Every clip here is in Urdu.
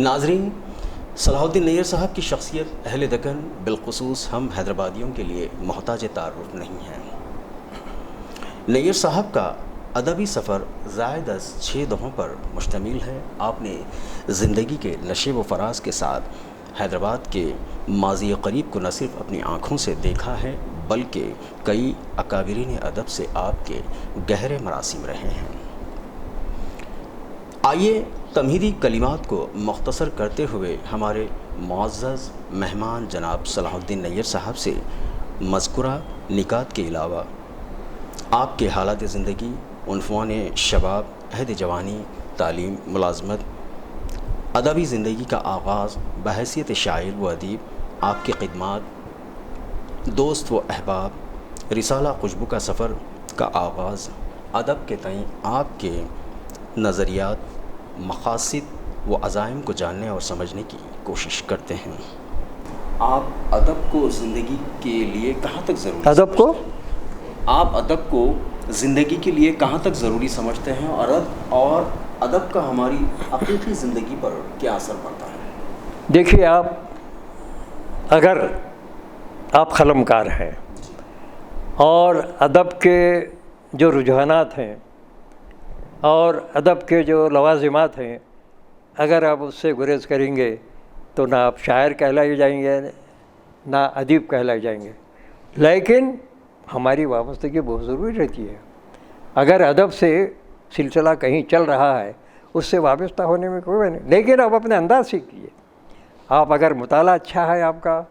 ناظرین، صلاح الدین نیئر صاحب کی شخصیت اہل دکن بالخصوص ہم حیدرآبادیوں کے لیے محتاج تعارف نہیں ہے۔ نیئر صاحب کا ادبی سفر زائد از 6 دہوں پر مشتمل ہے۔ آپ نے زندگی کے نشیب و فراز کے ساتھ حیدرآباد کے ماضی قریب کو نہ صرف اپنی آنکھوں سے دیکھا ہے بلکہ کئی اکابرین ادب سے آپ کے گہرے مراسم رہے ہیں۔ آئیے تمہیدی کلمات کو مختصر کرتے ہوئے ہمارے معزز مہمان جناب صلاح الدین نیئر صاحب سے مذکورہ نکات کے علاوہ آپ کے حالات زندگی، عنفوان شباب، عہد جوانی، تعلیم، ملازمت، ادبی زندگی کا آغاز، بحیثیت شاعر و ادیب آپ کی خدمات، دوست و احباب، رسالہ خوشبو کا سفر کا آغاز، ادب کے تئیں آپ کے نظریات، مقاصد و عزائم کو جاننے اور سمجھنے کی کوشش کرتے ہیں۔ آپ ادب کو زندگی کے لیے کہاں تک ضروری آپ ادب کو زندگی کے لیے کہاں تک ضروری سمجھتے ہیں اور ادب کا ہماری حقیقی زندگی پر کیا اثر پڑتا ہے؟ دیکھیے، اگر آپ قلم کار ہیں اور ادب کے جو رجحانات ہیں اور ادب کے جو لوازمات ہیں، اگر آپ اس سے گریز کریں گے تو نہ آپ شاعر کہلائے جائیں گے نہ ادیب کہلائے جائیں گے۔ لیکن ہماری وابستگی بہت ضروری رہتی ہے۔ اگر ادب سے سلسلہ کہیں چل رہا ہے، اس سے وابستہ ہونے میں کوئی نہیں، لیکن آپ اپنے انداز سیکھیے۔ آپ اگر مطالعہ اچھا ہے، آپ کا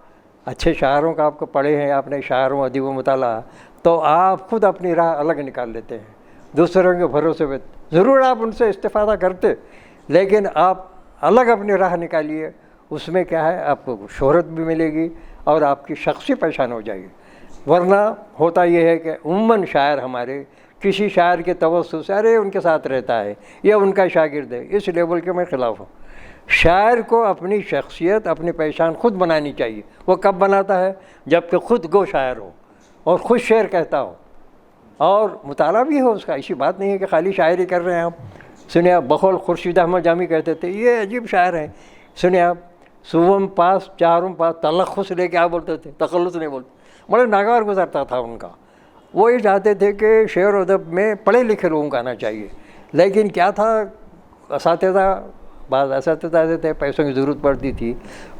اچھے شاعروں کا آپ کو پڑھے ہیں، آپ نے شاعروں ادیبوں مطالعہ، تو آپ خود اپنی راہ الگ نکال لیتے ہیں دوسروں کے بھروسے پہ۔ ضرور آپ ان سے استفادہ کرتے، لیکن آپ الگ اپنی راہ نکالیے۔ اس میں کیا ہے، آپ کو شہرت بھی ملے گی اور آپ کی شخصی پہچان ہو جائے گی۔ ورنہ ہوتا یہ ہے کہ عموماً شاعر ہمارے کسی شاعر کے توسط سے ان کے ساتھ رہتا ہے یا ان کا شاگرد ہے، اس لیول کے میں خلاف ہوں۔ شاعر کو اپنی شخصیت، اپنی پہچان خود بنانی چاہیے۔ وہ کب بناتا ہے؟ جب کہ خود گو شاعر ہو اور خود شعر کہتا ہو اور مطالعہ بھی ہو اس کا۔ ایسی بات نہیں ہے کہ خالی شاعری کر رہے ہیں آپ۔ سنیں آپ، بخول خورشید احمد جامی کہتے تھے، یہ عجیب شاعر ہیں۔ سنیں آپ، صوبم پاس چاروں پاس تلخص لے کے آپ بولتے تھے، تخلص نہیں بولتے۔ بڑے ناگوار گزرتا تھا ان کا۔ وہ یہ چاہتے تھے کہ شعر و ادب میں پڑھے لکھے لوگوں کا آنا چاہیے، لیکن کیا تھا، بعض اساتذہ ایسے تھے، پیسوں کی ضرورت پڑتی تھی،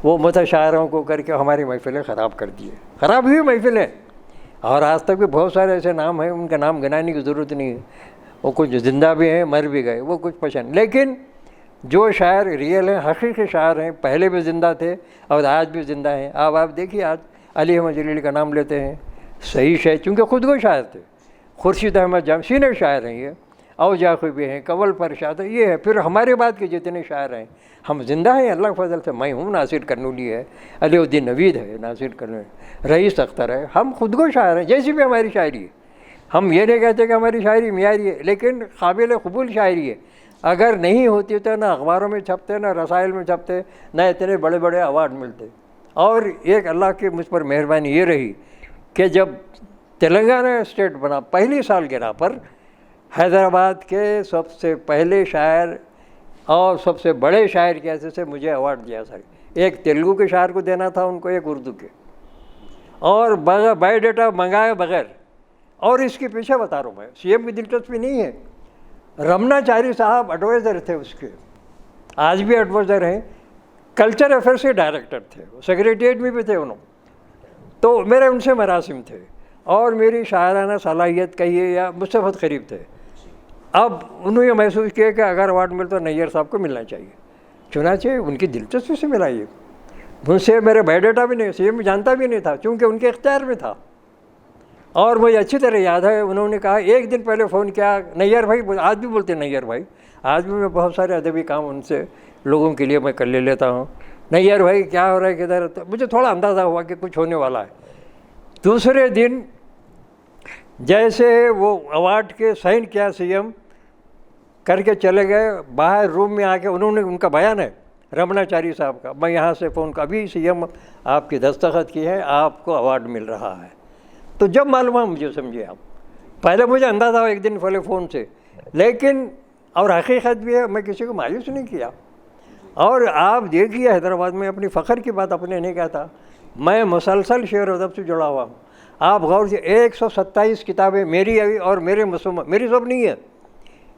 وہ شاعروں کو کر کے ہماری محفلیں خراب کر دیے۔ خراب ہوئی محفلیں، اور آج تک بھی بہت سارے ایسے نام ہیں، ان کا نام گنانے کی ضرورت نہیں ہے۔ وہ کچھ زندہ بھی ہیں، مر بھی گئے، وہ کچھ پسند۔ لیکن جو شاعر ریئل ہیں، حقیقی شاعر ہیں، پہلے بھی زندہ تھے اور آج بھی زندہ ہیں۔ اب آپ دیکھیے، آج علی احمد جلیلی کا نام لیتے ہیں، صحیح شاعر، چونکہ خود کو شاعر تھے۔ خورشید احمد جامی سینئر شاعر ہیں، یہ اوجاقی بھی ہیں، کول فرشاد ہے، یہ ہے۔ پھر ہمارے بعد کے جتنے شاعر ہیں، ہم زندہ ہیں اللہ کے فضل سے۔ میں ہوں، ناصر قرنولی ہے، علی الدین نوید ہے، ناصر قرنولی، رئیس اختر ہے۔ ہم خود کو شاعر ہیں، جیسی بھی ہماری شاعری ہے۔ ہم یہ نہیں کہتے کہ ہماری شاعری معیاری ہے، لیکن قابل قبول شاعری ہے۔ اگر نہیں ہوتی تو نہ اخباروں میں چھپتے، نہ رسائل میں چھپتے، نہ اتنے بڑے بڑے ایوارڈ ملتے۔ اور ایک اللہ کی مجھ پر مہربانی یہ رہی کہ جب تلنگانہ اسٹیٹ بنا، پہلی سالگرہ پر حیدرآباد کے سب سے پہلے شاعر اور سب سے بڑے شاعر کے حیثیت سے مجھے ایوارڈ دیا سر۔ ایک تیلگو کے شاعر کو دینا تھا ان کو، ایک اردو کے، اور بایو ڈیٹا منگائے بغیر۔ اور اس کے پیچھے بتا رہا ہوں میں، سی ایم کی دلچسپی نہیں ہے۔ رمنا چاری صاحب ایڈوائزر تھے اس کے، آج بھی ایڈوائزر ہیں، کلچر افیئرس کے ڈائریکٹر تھے، سیکریٹریٹ میں بھی تھے انہوں۔ تو میرے ان سے مراسم تھے اور میری شاعرانہ صلاحیت کہیے یا مجھ سے بہت قریب تھے۔ اب انہوں نے یہ محسوس کیا کہ اگر ایوارڈ ملتا تو نیئر صاحب کو ملنا چاہیے، چنانچہ ان کی دلچسپی سے ملا۔ یہ مجھ سے میرے بایو ڈیٹا بھی نہیں، سی ایم جانتا بھی نہیں تھا، چونکہ ان کے اختیار میں تھا۔ اور مجھے اچھی طرح یاد ہے، انہوں نے کہا، ایک دن پہلے فون کیا، نیئر بھائی، آج بھی بولتے ہیں نیئر بھائی، آج بھی میں بہت سارے ادبی کام ان سے لوگوں کے لیے میں کر لے لیتا ہوں۔ نیئر بھائی کیا ہو رہا ہے، کدھر؟ تو مجھے تھوڑا اندازہ ہوا کہ کچھ ہونے والا ہے۔ دوسرے دن جیسے وہ ایوارڈ کے سائن کیا، سی ایم کر کے چلے گئے، باہر روم میں آ کے انہوں نے، ان کا بیان ہے رمنا چاری صاحب کا، میں یہاں سے فون کا، ابھی سی ایم آپ کی دستخط کی ہے، آپ کو ایوارڈ مل رہا ہے۔ تو جب معلوم ہے مجھے، سمجھے آپ، پہلے مجھے اندازہ ہوا ایک دن پہلے فون سے، لیکن اور حقیقت بھی ہے، میں کسی کو مایوس نہیں کیا۔ اور آپ دیکھیے حیدرآباد میں اپنی فخر کی بات اپنے نہیں کہتا، میں مسلسل شعر و ادب سے جڑا ہوا ہوں. آپ غور سے 127 کتابیں میری اور میرے میری سب نہیں ہے،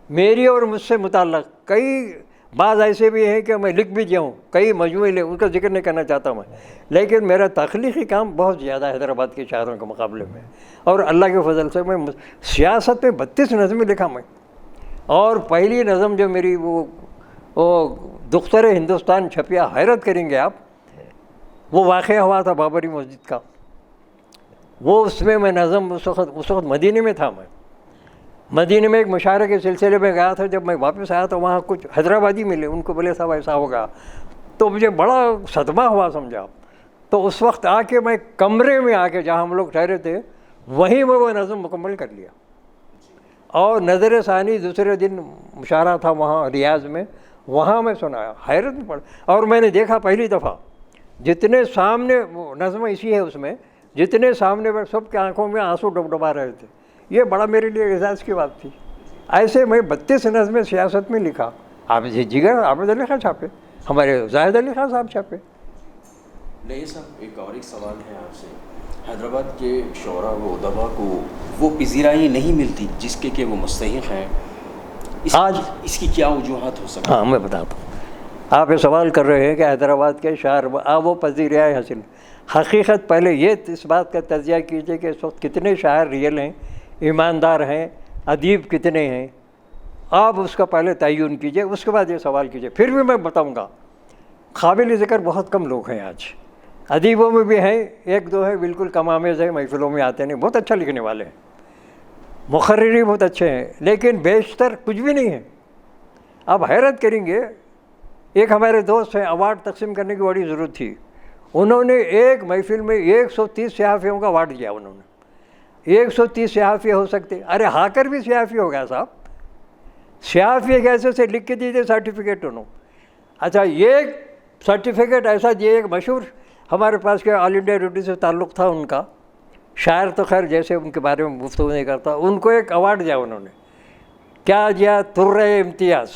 میری اور مجھ سے متعلق. کئی بعض ایسے بھی ہیں کہ میں لکھ بھی جاؤں، کئی مجموعے ان کا ذکر نہیں کرنا چاہتا میں، لیکن میرا تخلیقی کام بہت زیادہ ہے حیدرآباد کے شاعروں کے مقابلے میں. اور اللہ کے فضل سے میں سیاست میں 32 نظمیں لکھا میں. اور پہلی نظم جو میری وہ دختر ہندوستان چھپیا، حیرت کریں گے آپ، وہ واقعہ ہوا تھا بابری مسجد کا. وہ اس میں نظم اس وقت مدینے میں تھا. میں مدینے میں ایک مشاعرے کے سلسلے میں گیا تھا. جب میں واپس آیا تو وہاں کچھ حیدرآبادی ملے، ان کو بولے صاحب ایسا ہوگا، تو مجھے بڑا صدمہ ہوا سمجھا. تو اس وقت آ کے میں کمرے میں آ کے جہاں ہم لوگ ٹھہرے تھے وہیں میں وہ نظم مکمل کر لیا. اور نظر ثانی دوسرے دن مشاعرہ تھا وہاں ریاض میں، وہاں میں سنایا، حیرت میں پڑ. اور میں نے دیکھا پہلی دفعہ جتنے سامنے وہ نظم اسی ہے اس میں، جتنے سامنے میں سب کے آنکھوں میں آنسو ڈبڈبا رہے تھے. یہ بڑا میرے لیے اعزاز کی بات تھی. ایسے میں 32 نظمیں سیاست میں لکھا. آپ جگر عابد علی خان چھاپے، ہمارے زاہد علی خان صاحب چھاپے. نہیں صاحب، ایک سوال ہے آپ سے. حیدرآباد کے شعراء و ادبا کو وہ پذیرائی نہیں ملتی جس کے کہ وہ مستحق ہیں. آج اس کی کیا وجوہات ہو سکتی؟ ہاں میں بتاتا ہوں. آپ یہ سوال کر رہے ہیں کہ حیدرآباد کے شاعر وہ پذیرائی حاصل. حقیقت پہلے یہ اس بات کا تجزیہ کیجیے کہ اس وقت کتنے شاعر ریئل ہیں، ایماندار ہیں، ادیب کتنے ہیں. آپ اس کا پہلے تعین کیجیے، اس کے بعد یہ سوال کیجیے. پھر بھی میں بتاؤں گا قابل ذکر بہت کم لوگ ہیں آج. ادیبوں میں بھی ہیں، ایک دو ہیں بالکل کم آمیز ہیں، محفلوں میں آتے نہیں، بہت اچھا لکھنے والے ہیں، مقرری بہت اچھے ہیں، لیکن بیشتر کچھ بھی نہیں ہے. آپ حیرت کریں گے، ایک ہمارے دوست ہیں، ایوارڈ تقسیم کرنے کی بڑی ضرورت تھی. انہوں نے ایک محفل میں 130 صحافیوں کا ایوارڈ دیا. انہوں نے 130 صحافی ہو سکتے، ارے ہاکر بھی صحافی ہو گیا صاحب. صحافی کیسے سے لکھ کے دیتے سرٹیفکیٹ انہوں. اچھا یہ سرٹیفکیٹ ایسا دیے، ایک مشہور ہمارے پاس کے آل انڈیا ریڈیو سے تعلق تھا ان کا، شاعر تو خیر جیسے ان کے بارے میں گفتگو نہیں کرتا، ان کو ایک ایوارڈ دیا انہوں نے. کیا دیا؟ ترے امتیاز.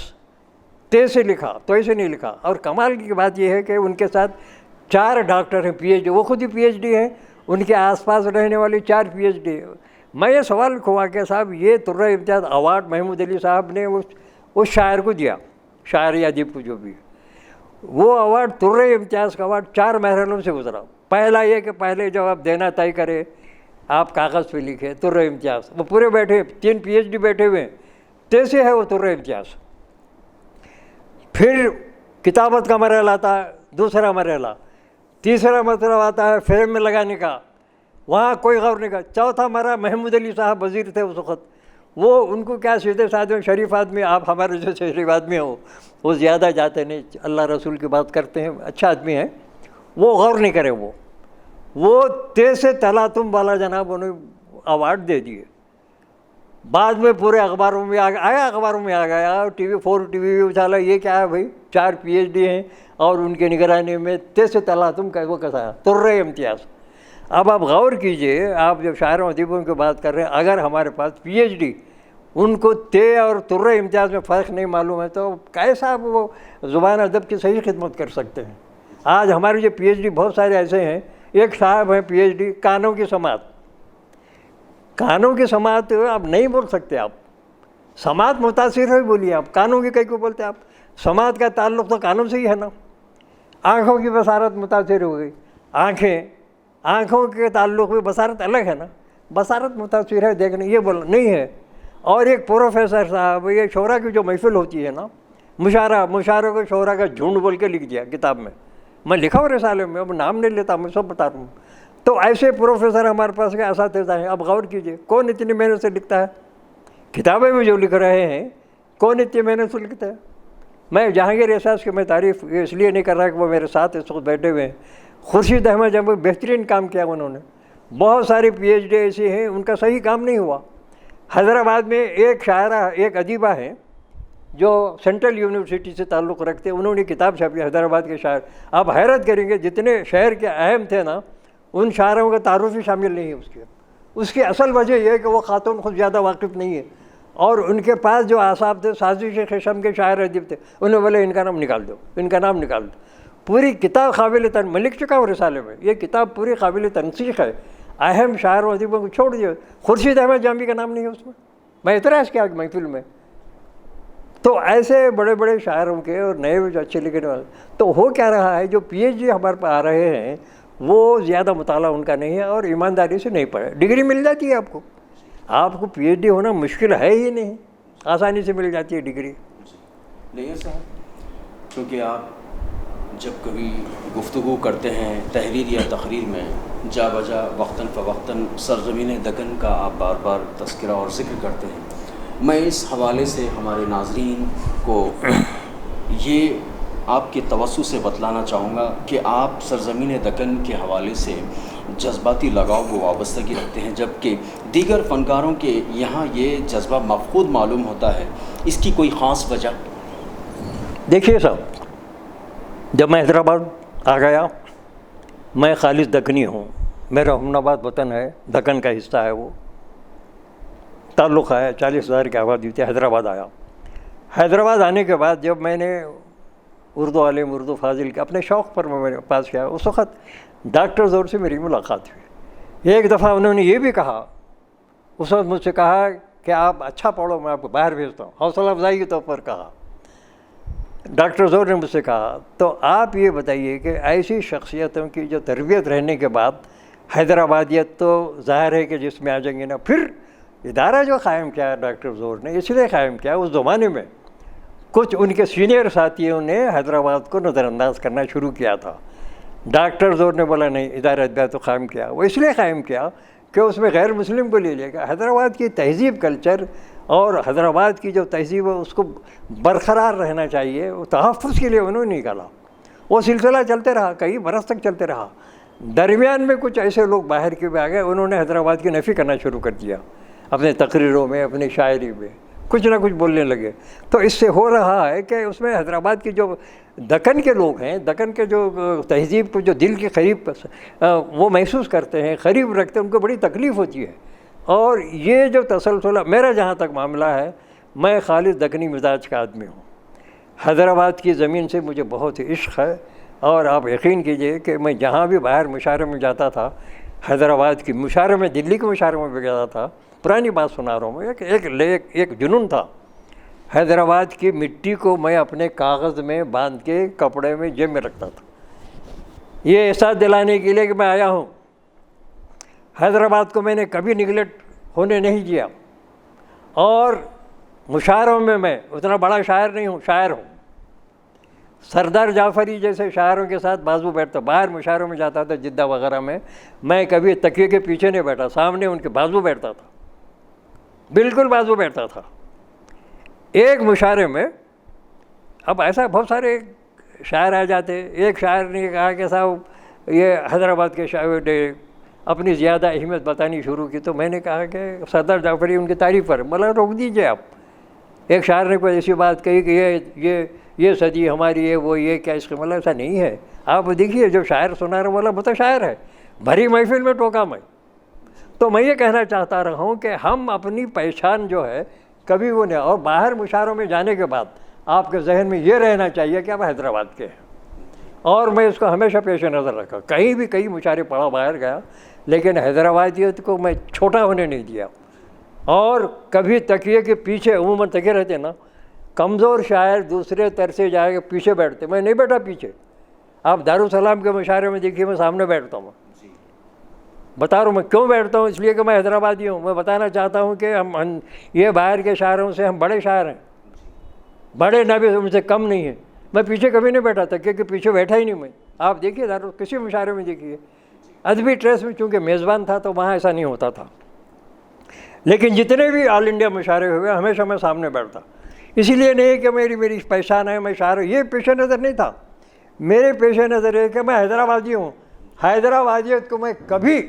تے سے لکھا، تو ایسے نہیں لکھا. اور کمال کی بات یہ ہے کہ ان کے ساتھ 4 ڈاکٹر ہیں پی ایچ ڈی، وہ خود ہی پی ایچ ڈی ہیں، ان کے آس پاس رہنے والی 4 پی ایچ ڈی. میں یہ سوال کھوا کہ صاحب یہ ترے امتیاز ایوارڈ محمود علی صاحب نے اس شاعر کو دیا، شاعر یا ادیب کو جو بھی. وہ ایوارڈ ترے امتیاز کا ایوارڈ 4 مرحلوں سے گزرا. پہلا یہ کہ پہلے جب آپ دینا طے کرے آپ کاغذ پہ لکھے ترے امتیاز، وہ پورے بیٹھے 3 پی ایچ ڈی بیٹھے ہوئے ہیں، تیسے ہے وہ ترے امتیاز. پھر کتابت کا مرحلہ آتا ہے، دوسرا مرحلہ، تیسرا مطلب آتا ہے فریم میں لگانے کا، وہاں کوئی غور نہیں کا. چوتھا مرحلہ محمود علی صاحب وزیر تھے اس وقت، وہ ان کو کیا سیدھے سادے شریف آدمی، آپ ہمارے جو شریف آدمی ہو وہ زیادہ جاتے نہیں، اللہ رسول کی بات کرتے ہیں، اچھا آدمی ہیں، وہ غور نہیں کرے. وہ تیسے تلاتم والا جناب انہیں ایوارڈ دے دیے. بعد میں پورے اخباروں میں اخباروں میں آ گیا، ٹی وی 4 ٹی وی اچھالا، یہ کیا ہے بھائی، 4 پی ایچ ڈی ہیں اور ان کے نگرانی میں تیسے تلاتم کا وہ کیسا ہے، ترے امتیاز. اب آپ غور کیجئے، آپ جب شاعر و ادیبوں کی بات کر رہے ہیں، اگر ہمارے پاس پی ایچ ڈی ان کو تے اور ترے امتیاز میں فرق نہیں معلوم ہے تو کیسا آپ وہ زبان ادب کی صحیح خدمت کر سکتے ہیں. آج ہمارے جو پی ایچ ڈی بہت سارے ایسے ہیں، ایک صاحب ہیں پی ایچ ڈی کانوں کی سماعت. کانوں کی سماعت آپ نہیں بول سکتے، آپ سماعت متاثر ہوئی بولیے، آپ کانوں کی کہیں کو بولتے. آپ سماعت کا تعلق تو کانوں سے ہی ہے نا. آنکھوں کی بصارت متاثر ہو گئی، آنکھوں کے تعلق میں بصارت الگ ہے نا، بصارت متاثر ہے دیکھنے، یہ بولنا نہیں ہے. اور ایک پروفیسر صاحب، یہ شعراء کی جو محفل ہوتی ہے نا، مشاعرہ کو شعراء کا جھنڈ بول کے لکھ دیا کتاب میں لکھا ہوں رسالے میں، اب نام نہیں لیتا، میں سب بتا رہا ہوں. تو ایسے پروفیسر ہمارے پاس کے اساتذہ ہیں. اب غور کیجئے کون اتنی محنت سے لکھتا ہے، کتابیں میں جو لکھ رہے ہیں کون اتنی محنت سے لکھتا ہے. میں جہانگیر احساس کی میں تعریف اس لیے نہیں کر رہا کہ وہ میرے ساتھ اس وقت بیٹھے ہوئے ہیں. خورشید احمد جب بہترین کام کیا انہوں نے. بہت ساری پی ایچ ڈی ایسی ہیں ان کا صحیح کام نہیں ہوا. حیدرآباد میں ایک شاعرہ، ایک ادیبہ ہیں جو سینٹرل یونیورسٹی سے تعلق رکھتے، انہوں نے کتاب چھاپی حیدرآباد کے شاعر. آپ حیرت کریں گے جتنے شہر کے اہم تھے نا، ان شاعروں کا تعارف ہی شامل نہیں ہے اس کی اصل وجہ یہ ہے کہ وہ خاتون خود زیادہ واقف نہیں ہے اور ان کے پاس جو اعصاب تھے سازش قسم کے شاعر ادیب تھے، انہوں نے بولے ان کا نام نکال دو، ان کا نام نکال دو. پوری کتاب میں لکھ چکا ہوں رسالے میں، یہ کتاب پوری قابل تنسیخ ہے. اہم شاعر و ادیبوں کو چھوڑ دیا، خورشید احمد جامی کا نام نہیں ہے اس میں اعتراض کیا محفل میں. تو ایسے بڑے بڑے شاعروں کے اور نئے جو اچھے لکھنے والے، تو ہو کیا رہا ہے جو پی ایچ ڈی ہمارے پاس آ رہے ہیں وہ زیادہ مطالعہ ان کا نہیں ہے اور ایمانداری سے نہیں پڑھے. ڈگری مل جاتی ہے آپ کو پی ایچ ڈی ہونا مشکل ہے ہی نہیں، آسانی سے مل جاتی ہے ڈگری. نیر صاحب، کیونکہ آپ جب کبھی گفتگو کرتے ہیں تحریر یا تقریر میں جا بجا وقتاً فوقتاً سرزمین دکن کا آپ بار بار تذکرہ اور ذکر کرتے ہیں. میں اس حوالے سے ہمارے ناظرین کو یہ آپ کے توسط سے بتلانا چاہوں گا کہ آپ سرزمین دکن کے حوالے سے جذباتی لگاؤ کو وابستگی رکھتے ہیں، جبکہ دیگر فنکاروں کے یہاں یہ جذبہ مفقود معلوم ہوتا ہے. اس کی کوئی خاص وجہ؟ دیکھیے صاحب، جب میں حیدرآباد آ گیا، میں خالص دکنی ہوں، میرا ہمن آباد وطن ہے، دکن کا حصہ ہے، وہ تعلق ہے، 40,000 کی آبادی تھی. حیدرآباد آیا. حیدرآباد آنے کے بعد جب میں نے اردو عالم، اردو فاضل کے اپنے شوق پر میں نے پاس کیا، اس وقت ڈاکٹر زور سے میری ملاقات ہوئی. ایک دفعہ انہوں نے یہ بھی کہا، اس وقت مجھ سے کہا کہ آپ اچھا پڑھو، میں آپ کو باہر بھیجتا ہوں، حوصلہ افزائی کے طور پر کہا. ڈاکٹر زور نے مجھ سے کہا تو آپ یہ بتائیے کہ ایسی شخصیتوں کی جو تربیت رہنے کے بعد حیدرآبادیت تو ظاہر ہے کہ جس میں آ جائیں گے نا. پھر ادارہ جو قائم کیا ڈاکٹر زور نے اس لیے قائم کیا، اس زمانے میں کچھ ان کے سینئر ساتھیوں نے حیدرآباد کو نظر انداز کرنا شروع کیا تھا. ڈاکٹر زور نے بولا نہیں، ادارہ تو قائم کیا. وہ اس لیے قائم کیا کہ اس میں غیر مسلم کو لے لے گا. حیدرآباد کی تہذیب، کلچر اور حیدرآباد کی جو تہذیب ہے اس کو برقرار رہنا چاہیے، وہ تحفظ کے لیے انہوں نے نکالا. وہ سلسلہ چلتے رہا، کئی برس تک چلتے رہا. درمیان میں کچھ ایسے لوگ باہر کے بھی آ گئے، انہوں نے حیدرآباد کی نفی کرنا شروع کر دیا، اپنے تقریروں میں، اپنی شاعری میں کچھ نہ کچھ بولنے لگے. تو اس سے ہو رہا ہے کہ اس میں حیدرآباد کی جو دکن کے لوگ ہیں، دکن کے جو تہذیب کو جو دل کے قریب وہ محسوس کرتے ہیں، قریب رکھتے ہیں، ان کو بڑی تکلیف ہوتی ہے. اور یہ جو تسلسل میرا جہاں تک معاملہ ہے، میں خالص دکنی مزاج کا آدمی ہوں. حیدرآباد کی زمین سے مجھے بہت عشق ہے. اور آپ یقین کیجئے کہ میں جہاں بھی باہر مشاعرے میں جاتا تھا، حیدرآباد کی مشاعرے میں، دلی کے مشاعرے میں بھی جاتا تھا. پرانی بات سنا رہا ہوں، ایک جنون تھا. حیدرآباد کی مٹی کو میں اپنے کاغذ میں باندھ کے کپڑے میں جیب میں رکھتا تھا، یہ احساس دلانے کے لیے کہ میں آیا ہوں. حیدرآباد کو میں نے کبھی نگلیکٹ ہونے نہیں دیا. اور مشاعروں میں اتنا بڑا شاعر نہیں ہوں، شاعر ہوں. سردار جعفری جیسے شاعروں کے ساتھ بازو بیٹھتا. باہر مشاعروں میں جاتا تھا جدہ وغیرہ میں کبھی تکیے کے پیچھے نہیں بیٹھا، سامنے ان کے بازو بیٹھتا تھا، بالکل بازو بیٹھتا تھا. ایک مشاعرے میں اب ایسا بہت سارے شاعر آ جاتے. ایک شاعر نے کہا کہ صاحب یہ حیدرآباد کے شاعر نے اپنی زیادہ اہمیت بتانی شروع کی. تو میں نے کہا کہ سردار جعفری ان کی تعریف پر، مطلب روک دیجئے آپ. ایک شاعر نے کوئی ایسی بات کہی کہ یہ صدی ہماری ہے، وہ یہ کیا، اس کا مطلب ایسا نہیں ہے. آپ دیکھیے جو شاعر سنا رہا والا وہ تو شاعر ہے، بھری محفل میں ٹوکا میں. تو میں یہ کہنا چاہتا رہا ہوں کہ ہم اپنی پہچان جو ہے کبھی وہ نہیں. اور باہر مشاعروں میں جانے کے بعد آپ کے ذہن میں یہ رہنا چاہیے کہ آپ حیدرآباد کے ہیں. اور میں اس کو ہمیشہ پیش نظر رکھا. کہیں بھی کئی مشاعرے پڑھا، باہر گیا، لیکن حیدرآبادیت کو میں چھوٹا ہونے نہیں دیا. اور کبھی تکیے کے پیچھے، عموماً تکیے رہتے نا، کمزور شاعر دوسرے طرف جا کے پیچھے بیٹھتے. میں نہیں بیٹھا پیچھے. آپ دارالسلام کے مشاعرے میں دیکھیے میں سامنے بیٹھتا ہوں. بتا رہا ہوں میں کیوں بیٹھتا ہوں، اس لیے کہ میں حیدرآبادی ہوں. میں بتانا چاہتا ہوں کہ ہم یہ باہر کے شاعروں سے ہم بڑے شاعر ہیں، بڑے نہ بھی ان سے کم نہیں ہیں. میں پیچھے کبھی نہیں بیٹھا تھا، کیونکہ پیچھے بیٹھا ہی نہیں میں. آپ دیکھیے کسی مشاعرے میں دیکھیے. ادبی ٹریس میں چونکہ میزبان تھا تو وہاں ایسا نہیں ہوتا تھا. لیکن جتنے بھی آل انڈیا مشاعرے ہوئے ہمیشہ میں سامنے بیٹھتا. اسی لیے نہیں کہ میری پہچان ہے میں شاعر ہوں، یہ پیش نظر نہیں تھا. میرے پیش نظر ہے کہ میں حیدرآبادی ہوں. حیدرآبادیت کو میں کبھی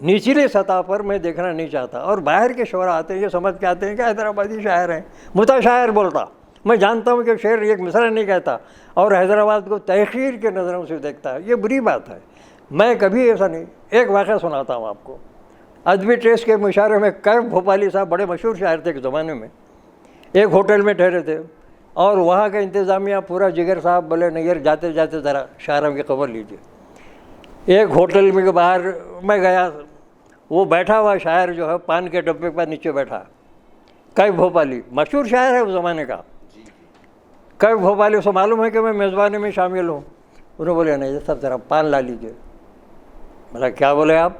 نچلی سطح پر میں دیکھنا نہیں چاہتا. اور باہر کے شعراء آتے ہیں یہ سمجھ کے آتے ہیں کہ حیدرآبادی شاعر ہیں، متشاعر بولتا. میں جانتا ہوں کہ شعر ایک مصرع نہیں کہتا اور حیدرآباد کو تحقیر کے نظروں سے دیکھتا ہے. یہ بری بات ہے. میں کبھی ایسا نہیں. ایک واقعہ سناتا ہوں آپ کو. ادبی ٹیسٹ کے مشاعرے میں کیف بھوپالی صاحب بڑے مشہور شاعر تھے ایک زمانے میں، ایک ہوٹل میں ٹھہرے تھے، اور وہاں کا انتظامیہ پورا جگر صاحب بولے نیر جاتے جاتے ذرا شاعروں کی خبر لیجیے۔ ایک ہوٹل میں کے باہر میں گیا، وہ بیٹھا ہوا شاعر جو ہے پان کے ڈبے پر نیچے بیٹھا، کیف بھوپالی مشہور شاعر ہے اس زمانے کا۔ کیف بھوپالی سے معلوم ہے کہ میں میزبانی میں شامل ہوں، انہوں بولے نہیں صاحب ذرا پان لا لیجیے۔ بولا کیا بولے آپ؟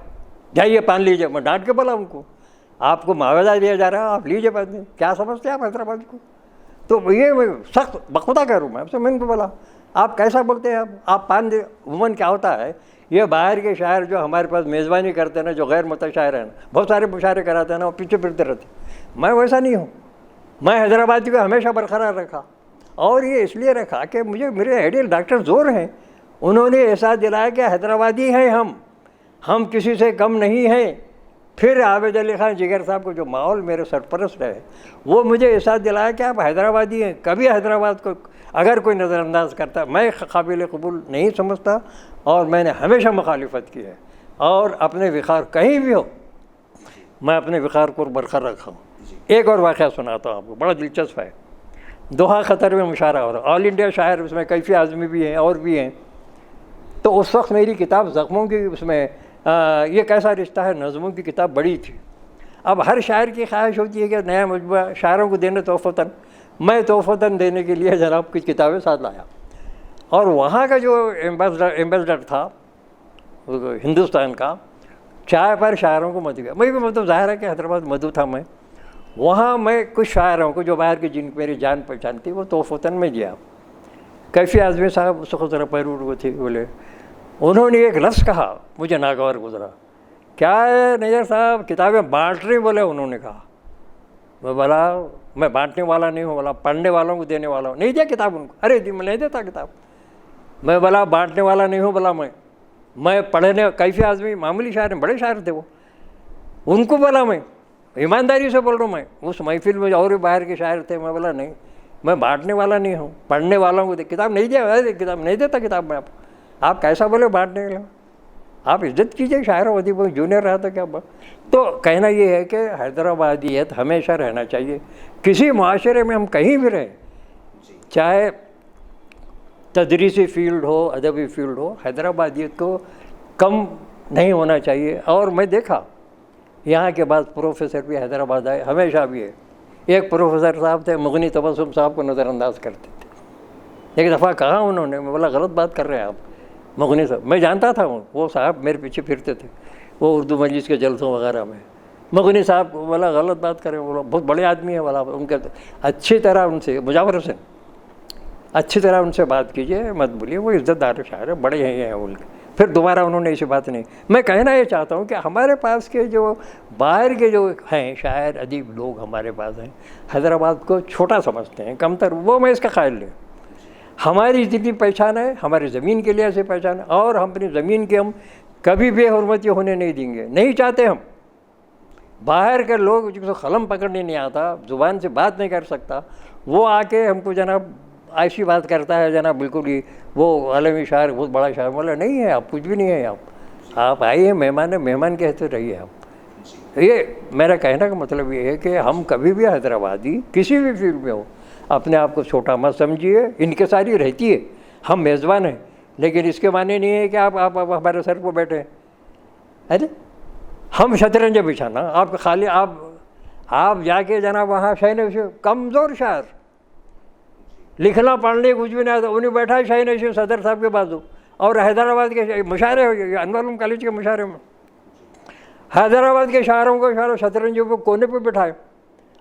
جائیے پان لیجیے۔ میں ڈانٹ کے بولا ان کو، آپ کو معاوضہ دیا جا رہا ہے، آپ لیجیے پان، کیا سمجھتے ہیں آپ حیدرآباد کو؟ تو یہ میں سخت بخدا کہہ رہا ہوں، میں سے میں ان کو بولا آپ کیسا بولتے ہیں آپ پان دے؟ عموماً کیا ہوتا ہے، یہ باہر کے شاعر جو ہمارے پاس میزبانی کرتے ہیں نا، جو غیر متشاعر ہیں نا، بہت سارے مشاعرے کراتے ہیں نا، وہ پیچھے پھرتے رہتے ہیں۔ میں ویسا نہیں ہوں، میں حیدرآبادی کو ہمیشہ برقرار رکھا، اور یہ اس لیے رکھا کہ مجھے میرے آئیڈیل ڈاکٹر زور ہیں، انہوں نے احساس دلایا کہ حیدرآبادی ہیں ہم کسی سے کم نہیں ہیں۔ پھر عابد علی خان جگر صاحب کو جو ماحول میرے سرپرست ہے، وہ مجھے احساس دلایا کہ آپ حیدرآبادی ہیں۔ کبھی حیدرآباد کو اگر کوئی نظر انداز کرتا میں قابل قبول نہیں سمجھتا، اور میں نے ہمیشہ مخالفت کی ہے، اور اپنے وقار کہیں بھی ہو میں اپنے وقار کو برقرار رکھا ہوں۔ ایک اور واقعہ سناتا ہوں آپ کو، بڑا دلچسپ ہے۔ دوحہ قطر میں مشاعرہ ہو رہا، آل انڈیا شاعر اس میں کیفی اعظمی بھی ہیں اور بھی ہیں۔ تو اس وقت میری کتاب زخموں کی، اس میں یہ کیسا رشتہ ہے، نظموں کی کتاب بڑی تھی۔ اب ہر شاعر کی خواہش ہوتی ہے کہ نیا مجموعہ شاعروں کو دینے تحفتاً، میں تحفتاً دینے کے لیے جناب کچھ کتابیں ساتھ لایا، اور وہاں کا جو ایمبیسڈر تھا ہندوستان کا، چائے پر شاعروں کو مدعو کیا۔ مجھے مطلب ظاہر ہے کہ حیدرآباد مدعو تھا میں، وہاں میں کچھ شاعروں کو جو باہر کے جن میری جان پہچان تھی وہ تحفتاً میں دیا۔ کیفی اعظمی صاحب اس وقت ذرا پیرور وہ تھے، بولے انہوں نے ایک لفظ کہا مجھے ناگوار گزرا، کیا ہے نیر صاحب کتابیں بانٹ رہی؟ بولے انہوں نے کہا۔ میں بولا میں بانٹنے والا نہیں ہوں، بولا پڑھنے والوں کو دینے والا ہوں۔ نہیں دیا کتاب ان کو؟ ارے میں نہیں دیتا کتاب۔ میں بولا بانٹنے والا نہیں ہوں، بولا میں پڑھنے، کیفی اعظمی معمولی شاعر ہیں، بڑے شاعر تھے وہ، ان کو بولا میں ایمانداری سے بول رہا ہوں، میں اس محفل میں اور بھی باہر کے شاعر تھے، میں بولا نہیں میں بانٹنے والا نہیں ہوں، پڑھنے والوں کو کتاب نہیں دیا، کتاب نہیں دیتا کتاب میں آپ کیسا بولے بانٹنے والا؟ آپ عزت کیجیے شاعر ادیب، جونیئر رہا تھا کیا؟ تو کہنا یہ ہے کہ حیدرآبادیت ہمیشہ رہنا چاہیے، کسی معاشرے میں ہم کہیں بھی رہیں، چاہے تدریسی فیلڈ ہو، ادبی فیلڈ ہو، حیدرآبادیت کو کم نہیں ہونا چاہیے۔ اور میں دیکھا یہاں کے بعد پروفیسر بھی حیدرآباد آئے، ہمیشہ بھی ہے۔ ایک پروفیسر صاحب تھے مغنی تبسم صاحب کو نظر انداز کرتے تھے، ایک دفعہ کہا انہوں نے، میں بولا غلط بات کر رہے ہیں آپ مغنی صاحب، میں جانتا تھا وہ صاحب میرے پیچھے پھرتے تھے وہ اردو مجلس کے جلسوں وغیرہ میں، مغنی صاحب کو بولا غلط بات کریں، بولا بہت بڑے آدمی ہیں، بولا ان کے اچھی طرح ان سے، مجاور حسین اچھی طرح ان سے بات کیجیے، مت بولیے، وہ عزت دار شاعر ہے، بڑے ہیں بول کے۔ پھر دوبارہ انہوں نے ایسی بات نہیں۔ میں کہنا یہ چاہتا ہوں کہ ہمارے پاس کے جو باہر کے جو ہیں شاعر ادیب لوگ ہمارے پاس ہیں، حیدرآباد کو چھوٹا سمجھتے ہیں، کمتر، وہ میں اس کا قائل نہیں۔ ہماری جتنی پہچان ہے ہماری زمین کے لیے ایسے پہچان ہے، اور ہم اپنی زمین کے ہم کبھی بے حرمتی ہونے نہیں دیں گے، نہیں چاہتے ہم۔ باہر کے لوگ جس کو قلم پکڑنے نہیں آتا، زبان سے بات نہیں کر سکتا، وہ آ کے ہم کو جناب ایسی بات کرتا ہے جناب بالکل ہی وہ عالمی شاعر، بہت بڑا شاعر، بولا نہیں ہے آپ، کچھ بھی نہیں ہے آپ آئیے، مہمان کہتے رہیے آپ۔ یہ میرا کہنے کا مطلب یہ ہے کہ ہم کبھی بھی حیدرآبادی کسی بھی فیلڈ میں ہو اپنے آپ کو چھوٹا مت سمجھیے، انکساری رہتی ہے، ہم میزبان ہیں، لیکن اس کے معنی نہیں ہے کہ آپ ہمارے سر پہ بیٹھے ہیں۔ ارے ہم شطرنج بچھانا، آپ خالی آپ جا کے جناب وہاں کمزور شاعر، لکھنا پڑھنے کچھ بھی نہیں آتا، انہیں بیٹھا ہے شاہی نشین صدر صاحب کے بازو، اور حیدرآباد کے مشاعرے ہو گئے، انوار علوم کالج کے مشاعرے میں حیدرآباد کے شاعروں کو شطرنجوں کو کونے پہ بٹھائے،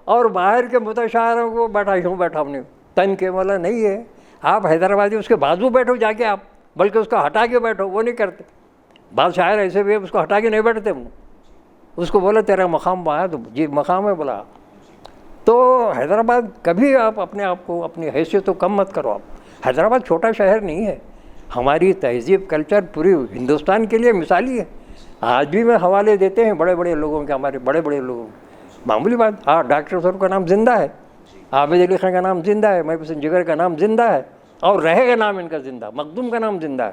اور باہر کے متشاعروں کو بیٹھا ہم نے تن کے، والا نہیں ہے، آپ حیدرآبادی اس کے بازو بیٹھو جا کے، آپ بلکہ اس کو ہٹا کے بیٹھو، وہ نہیں کرتے۔ بعض شاعر ایسے بھی اس کو ہٹا کے نہیں بیٹھتے، اس کو بولا تیرا مقام وہاں، تو جی مقام ہے بولا۔ تو حیدرآباد کبھی آپ اپنے آپ کو اپنی حیثیت کو کم مت کرو۔ آپ حیدرآباد چھوٹا شہر نہیں ہے، ہماری تہذیب کلچر پوری ہندوستان کے لیے مثالی ہے۔ آج بھی میں حوالے دیتے ہیں بڑے بڑے لوگوں کے، ہمارے بڑے بڑے لوگوں، معمولی بات، ڈاکٹر صاحب کا نام زندہ ہے، عابد علی خان کا نام زندہ ہے، محب حسین جگر کا نام زندہ ہے، اور رہے گا نام ان کا زندہ، مخدوم کا نام زندہ ہے۔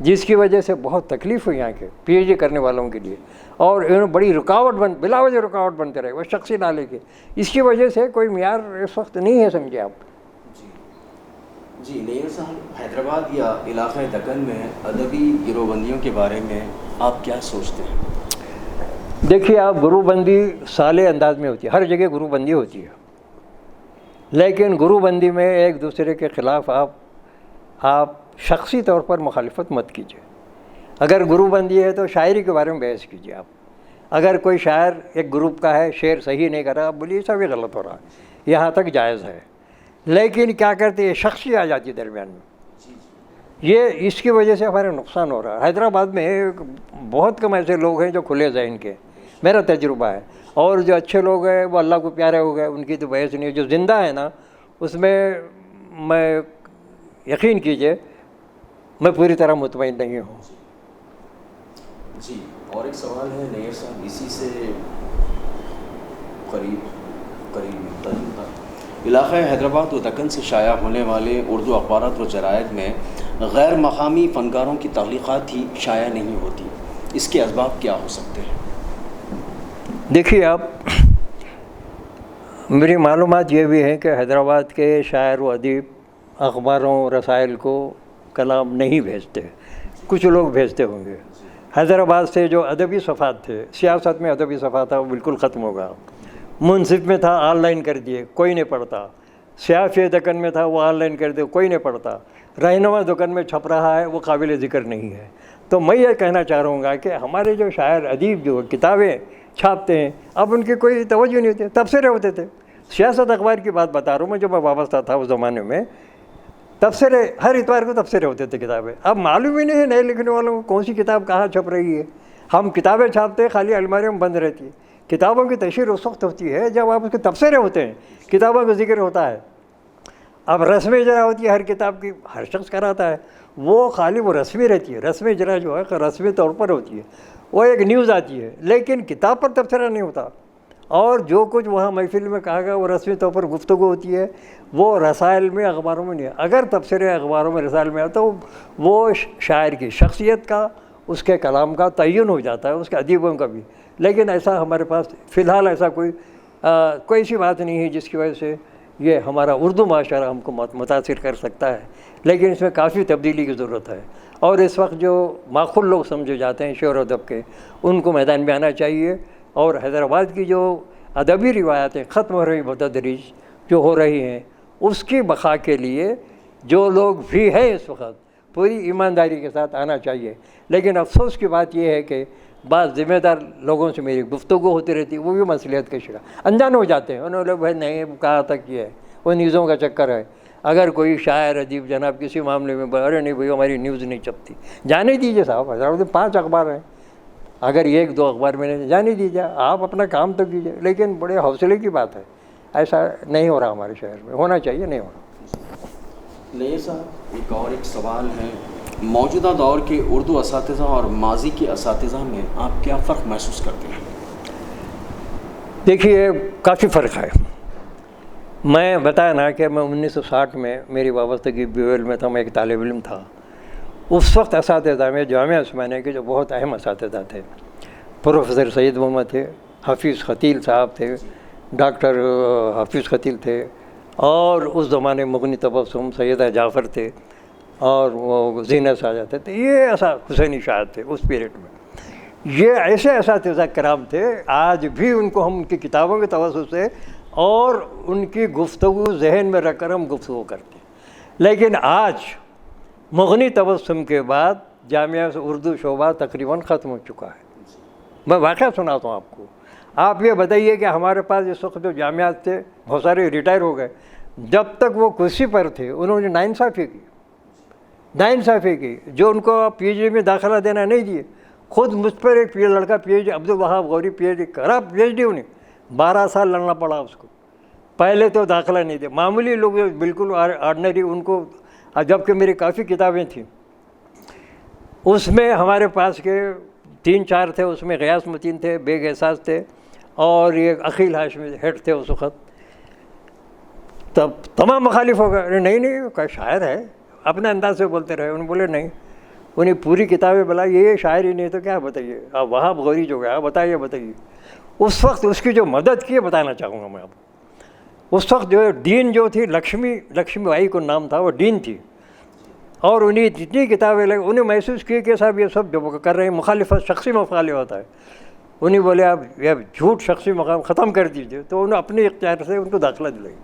جس کی وجہ سے بہت تکلیف ہوئی یہاں کے پی ایچ ڈی کرنے والوں کے لیے، اور انہوں بڑی رکاوٹ بلا وجہ رکاوٹ بنتے رہے وہ شخصی نالے کے. اس کی وجہ سے کوئی معیار اس وقت نہیں ہے، سمجھے آپ. جی نیئر صاحب، حیدرآباد یا علاقہ دکن میں ادبی گروہ بندیوں کے بارے میں آپ کیا سوچتے ہیں؟ دیکھیے آپ، گروہ بندی سالے انداز میں ہوتی ہے، ہر جگہ گروہ بندی ہوتی ہے، لیکن گروہ بندی میں ایک دوسرے کے خلاف آپ شخصی طور پر مخالفت مت کیجیے. اگر گروہ بندی ہے تو شاعری کے بارے میں بحث کیجیے آپ. اگر کوئی شاعر ایک گروپ کا ہے، شعر صحیح نہیں کر رہا، آپ بولیے سب یہ غلط ہو رہا ہے، یہاں تک جائز ہے. لیکن کیا کرتے ہیں، شخصی آ جاتی ہے درمیان میں، یہ اس کی وجہ سے ہمارا نقصان ہو رہا ہے. حیدرآباد میں بہت کم ایسے لوگ ہیں جو کھلے ذہن کے، میرا تجربہ ہے، اور جو اچھے لوگ ہیں وہ اللہ کو پیارے ہو گئے، ان کی تو بحث نہیں ہے. جو زندہ ہے نا، اس میں یقین کیجئے میں پوری طرح مطمئن نہیں ہوں. جی اور ایک سوال ہے نیئر صاحب، اسی سے قریب ملتا جلتا. علاقہ حیدرآباد و دکن سے شائع ہونے والے اردو اخبارات و جرائد میں غیر مقامی فنکاروں کی تخلیقات ہی شائع نہیں ہوتی، اس کے اسباب کیا ہو سکتے ہیں؟ دیکھیے آپ، میری معلومات یہ بھی ہیں کہ حیدرآباد کے شاعر و ادیب اخباروں رسائل کو کلام نہیں بھیجتے، کچھ لوگ بھیجتے ہوں گے. حیدرآباد سے جو ادبی صفحات تھے، سیاست میں ادبی صفحہ تھا، وہ بالکل ختم ہو گیا. منصف میں تھا، آن لائن کر دیے، کوئی نہیں پڑھتا. سیاسی دکن میں تھا، وہ آن لائن کر دیے، کوئی نہیں پڑھتا. رہنما دکن میں چھپ رہا ہے، وہ قابل ذکر نہیں ہے. تو میں یہ کہنا چاہ رہا ہوں کہ ہمارے جو شاعر ادیب جو کتابیں چھاپتے ہیں، اب ان کی کوئی توجہ نہیں ہوتی. تبصرے ہوتے تھے، سیاست اخبار کی بات بتا رہا ہوں میں، جب میں وابستہ تھا اس زمانے میں، تبصرے ہر اتوار کو تبصرے ہوتے تھے کتابیں. اب معلوم ہی نہیں ہے نئے لکھنے والوں کو کون سی کتاب کہاں چھپ رہی ہے. ہم کتابیں چھاپتے، خالی الماریوں میں بند رہتی ہے. کتابوں کی تشہیر اس وقت ہوتی ہے جب آپ اس کے تبصرے ہوتے ہیں، کتابوں کا ذکر ہوتا ہے. اب رسم اجرا ہوتی ہے ہر کتاب کی، ہر شخص کراتا ہے، وہ خالی وہ رسمی رہتی ہے. رسم اجرا جو ہے رسمی طور پر ہوتی ہے، وہ ایک نیوز آتی ہے، لیکن کتاب پر تبصرہ نہیں ہوتا. اور جو کچھ وہاں محفل میں کہا گیا وہ رسمی طور پر گفتگو ہوتی ہے، وہ رسائل میں اخباروں میں نہیں ہے. اگر تبصرے اخباروں میں رسائل میں آتا تو وہ شاعر کی شخصیت کا، اس کے کلام کا تعین ہو جاتا ہے، اس کے ادیبوں کا بھی. لیکن ایسا ہمارے پاس فی الحال ایسا کوئی ایسی بات نہیں ہے جس کی وجہ سے یہ ہمارا اردو معاشرہ ہم کو متاثر کر سکتا ہے. لیکن اس میں کافی تبدیلی کی ضرورت ہے، اور اس وقت جو ماخول لوگ سمجھے جاتے ہیں شعر و ادب کے، ان کو میدان میں آنا چاہیے. اور حیدرآباد کی جو ادبی روایتیں ختم ہو رہی بتدریج جو ہو رہی ہیں، اس کی بقا کے لیے جو لوگ بھی ہیں اس وقت پوری ایمانداری کے ساتھ آنا چاہیے. لیکن افسوس کی بات یہ ہے کہ بعض ذمہ دار لوگوں سے میری گفتگو ہوتی رہتی، وہ بھی مصلحت کے شکار انجان ہو جاتے ہیں. انہوں نے بھائی نہیں کہا تک یہ ہے، وہ نیوزوں کا چکر ہے. اگر کوئی شاعر ادیب جناب کسی معاملے میں ارے نہیں بھائی ہماری نیوز نہیں چھپتی، جانے دیجیے صاحب. حیدرآباد میں 5 اخبار ہیں، اگر 1-2 اخبار میں نے جانے دیجیے، آپ اپنا کام تو کیجیے. لیکن بڑے حوصلے کی بات ہے، ایسا نہیں ہو رہا ہمارے شہر میں، ہونا چاہیے، نہیں ہو رہا. نیئر صاحب ایک سوال ہے، موجودہ دور کے اردو اساتذہ اور ماضی کے اساتذہ میں آپ کیا فرق محسوس کرتے ہیں؟ دیکھیے کافی فرق ہے. میں بتایا نا کہ میں 1960 میں میری وابستگی BOL میں تھا، میں ایک طالب علم تھا. اس وقت اساتذہ میں جامعہ عثمانیہ کے جو بہت اہم اساتذہ تھے، پروفیسر سید محمد تھے، حفیظ خطیل صاحب تھے، ڈاکٹر حفیظ خطیل تھے، اور اس زمانے مغنی تبسم سیدہ جعفر تھے، اور وہ زینت ساجد تھے. یہ حسینی شاعر تھے اس پیریڈ میں. یہ ایسے اساتذہ کرام تھے، آج بھی ان کو ہم ان کی کتابوں کے توسط سے اور ان کی گفتگو ذہن میں رکھ کر ہم گفتگو کرتے ہیں. لیکن آج مغنی تبسم کے بعد جامعہ سے اردو شعبہ تقریباً ختم ہو چکا ہے. میں واقعہ سناتا ہوں آپ کو. آپ یہ بتائیے کہ ہمارے پاس اس وقت جو جامعات تھے بہت سارے ریٹائر ہو گئے. جب تک وہ کرسی پر تھے انہوں نے ناانصافی کی جو ان کو PhD میں داخلہ دینا نہیں دیے. خود مجھ پر ایک لڑکا PhD عبدالوہاب غوری PhD کرا، PhD انہیں 12 سال لڑنا پڑا اس کو. پہلے تو داخلہ نہیں دے، معمولی لوگ بالکل آرڈنری، ان کو جب کہ میری کافی کتابیں تھیں. اس میں ہمارے پاس کے 3-4 تھے، اس میں غیاث متین تھے، بیگ احساس تھے، اور یہ عقیل ہاشمی ہیڈ تھے اس وقت. تب تمام مخالف ہو گئے. نہیں کوئی شاعر ہے، اپنے انداز سے بولتے رہے. انہوں نے بولے نہیں، انہیں پوری کتابیں بلائی، یہ شاعری نہیں تو کیا بتائیے آپ، وہاب غوری جو گیا بتائیے اس وقت اس کی جو مدد کی بتانا چاہوں گا میں آپ کو۔ اس وقت جو ڈین جو تھی لکشمی بائی کو نام تھا، وہ ڈین تھی، اور انہیں جتنی کتابیں لگی انہیں محسوس کی کہ صاحب یہ سب جو کر رہے ہیں مخالفت، شخصی مخالف ہوتا ہے، انہیں بولے آپ یہ جھوٹ شخصی مقام ختم کر دیجیے، تو انہوں نے اپنے اختیار سے ان کو داخلہ دلائی۔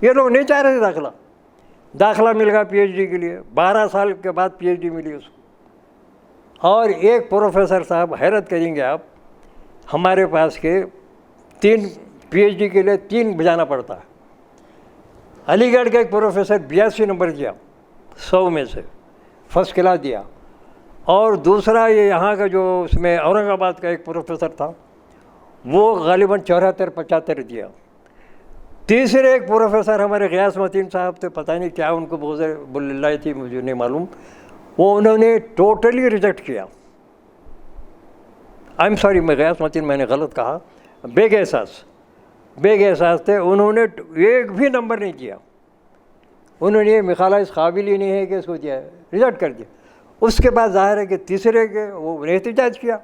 یہ لوگ نہیں چاہ رہے تھے داخلہ مل گیا پی ایچ ڈی کے لیے، 12 سال کے بعد پی ایچ ڈی ملی اس کو۔ اور ایک پروفیسر صاحب، حیرت کریں گے آپ، ہمارے پاس کے 3 پی ایچ ڈی کے لیے 3 بجانا پڑتا ہے۔ علی گڑھ کا ایک پروفیسر 82 نمبر دیا 100 میں سے، فرسٹ کلاس دیا، اور دوسرا یہ یہاں کا جو اس میں اورنگ آباد کا ایک پروفیسر تھا وہ غالباً 74-75 دیا۔ تیسرے ایک پروفیسر ہمارے غیاث متین صاحب تھے، پتہ نہیں کیا ان کو بغض اللہ تھی، مجھے نہیں معلوم، وہ انہوں نے ٹوٹلی ریجیکٹ کیا۔ آئی ایم سوری، میں غیاث متین میں نے غلط کہا، بیگ احساس تھے، انہوں نے ایک بھی نمبر نہیں کیا، انہوں نے یہ مخالہ اس قابل ہی نہیں ہے کہ اس کو دیا، ریجیکٹ کر دیا۔ اس کے بعد ظاہر ہے کہ تیسرے کے وہ نے احتجاج کیا،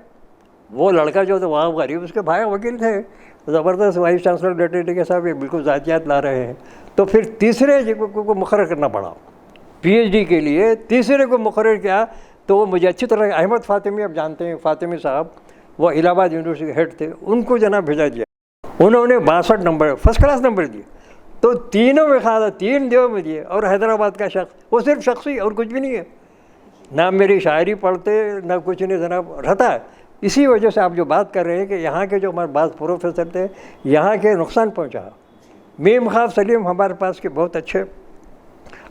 وہ لڑکا جو تھا وہاں غریب، اس کے بھائی وکیل تھے، زبردست وائس چانسلر ڈیٹیٹی کے صاحب یہ بالکل ذاتیات لا رہے ہیں، تو پھر تیسرے کو مقرر کرنا پڑا پی ایچ ڈی کے لیے، تیسرے کو مقرر کیا تو وہ مجھے اچھی طرح، احمد فاطمی آپ جانتے ہیں، فاطمی صاحب وہ الہ آباد یونیورسٹی کے ہیڈ تھے، ان کو جناب بھیجا دیا، انہوں نے 62 نمبر فرسٹ کلاس نمبر دیے، تو تینوں میں کھا 3 دیو میں دیے، اور حیدرآباد کا شخص وہ صرف شخصی اور کچھ بھی نہیں ہے، نہ میری شاعری پڑھتے نہ کچھ نہیں جناب رہتا ہے۔ اسی وجہ سے آپ جو بات کر رہے ہیں کہ یہاں کے جو ہمارے بعض پروفیسر تھے یہاں کے نقصان پہنچا۔ میم خواہ سلیم ہمارے پاس کے بہت اچھے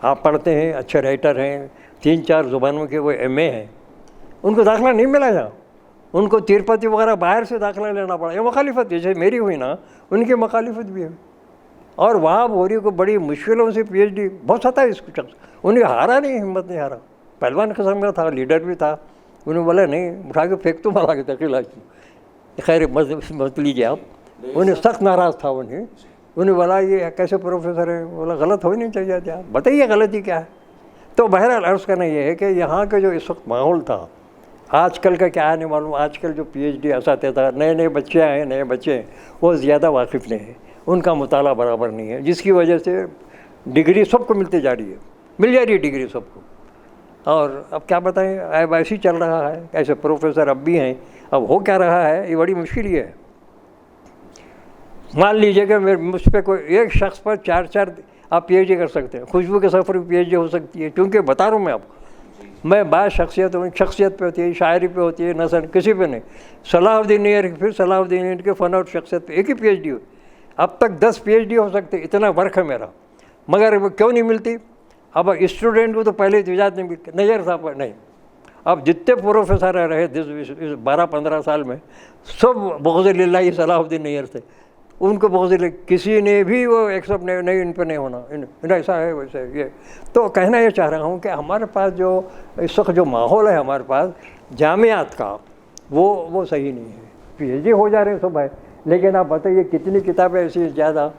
آپ پڑھتے ہیں، اچھے رائٹر ہیں، 3-4 زبانوں کے وہ ایم اے ہیں، ان کو داخلہ نہیں ملا یہاں، ان کو تروپتی وغیرہ باہر سے داخلہ لینا پڑا۔ یہ مخالفت جیسے میری ہوئی نا، ان کی مخالفت بھی ہے، اور وہاں بوری کو بڑی مشکلوں سے پی ایچ ڈی بہت ستا ہے اس کو شخص، انہیں ہارا نہیں، ہمت نہیں ہارا، پہلوان قسم کا تھا، لیڈر بھی تھا، انہوں نے بولا نہیں اٹھا کے پھینک تو مارا کے تقیلا کی، خیر مت لیجیے آپ، انہیں سخت ناراض تھا، انہیں بولا یہ کیسے پروفیسر ہے، بولا غلط ہو ہی نہیں چاہیے تھا، بتائیے غلطی کیا ہے۔ تو بہرحال عرض کرنا یہ ہے کہ یہاں کا جو اس وقت ماحول تھا، آج کل کا کیا ہے نہیں معلوم، آج کل جو پی ایچ ڈی اساتذہ نئے بچے آئے ہیں، نئے بچے ہیں، وہ زیادہ واقف نہیں ہیں، ان کا مطالعہ برابر نہیں ہے، جس کی وجہ سے ڈگری سب کو ملتی جا رہی ہے، مل جا رہی ہے ڈگری سب کو، اور اب کیا بتائیں، اب ایسے ہی چل رہا ہے، ایسے پروفیسر اب بھی ہیں، اب ہو کیا رہا ہے، یہ بڑی مشکل یہ ہے۔ مان لیجیے کہ مجھ پہ کوئی ایک شخص پر 4 آپ پی ایچ ڈی کر سکتے ہیں، خوشبو کے سفر پہ پی ایچ ڈی ہو سکتی ہے، کیونکہ بتا رہا ہوں میں آپ کو، میں بعض شخصیت پہ ہوتی ہے، شاعری پہ ہوتی ہے، نثر کسی پہ نہیں۔ صلاح الدین نیر، پھر صلاح الدین نیر کے فن اور شخصیت پہ ایک ہی پی ایچ ڈی ہوئی، اب تک 10 پی ایچ ڈی ہو سکتے، اتنا ورک ہے میرا، مگر وہ کیوں نہیں ملتی؟ اب اسٹوڈنٹ کو تو پہلے اجازت نہیں ملتی، نیر صاحب نہیں، اب جتنے پروفیسر رہے 12-15 سال میں سب بغض للہ صلاح الدین نیر تھے، ان کو بغض للہ کسی نے بھی وہ ایکسیپٹ نہیں، ان پہ نہیں ہونا، ایسا ہے ویسا ہے۔ یہ تو کہنا یہ چاہ رہا ہوں کہ ہمارے پاس جو اس وقت جو ماحول ہے ہمارے پاس جامعات کا، وہ صحیح نہیں ہے، پی ایچ ڈی ہو جا رہے ہیں سب ہے، لیکن آپ بتائیے کتنی کتابیں ایسی ہیں، زیادہ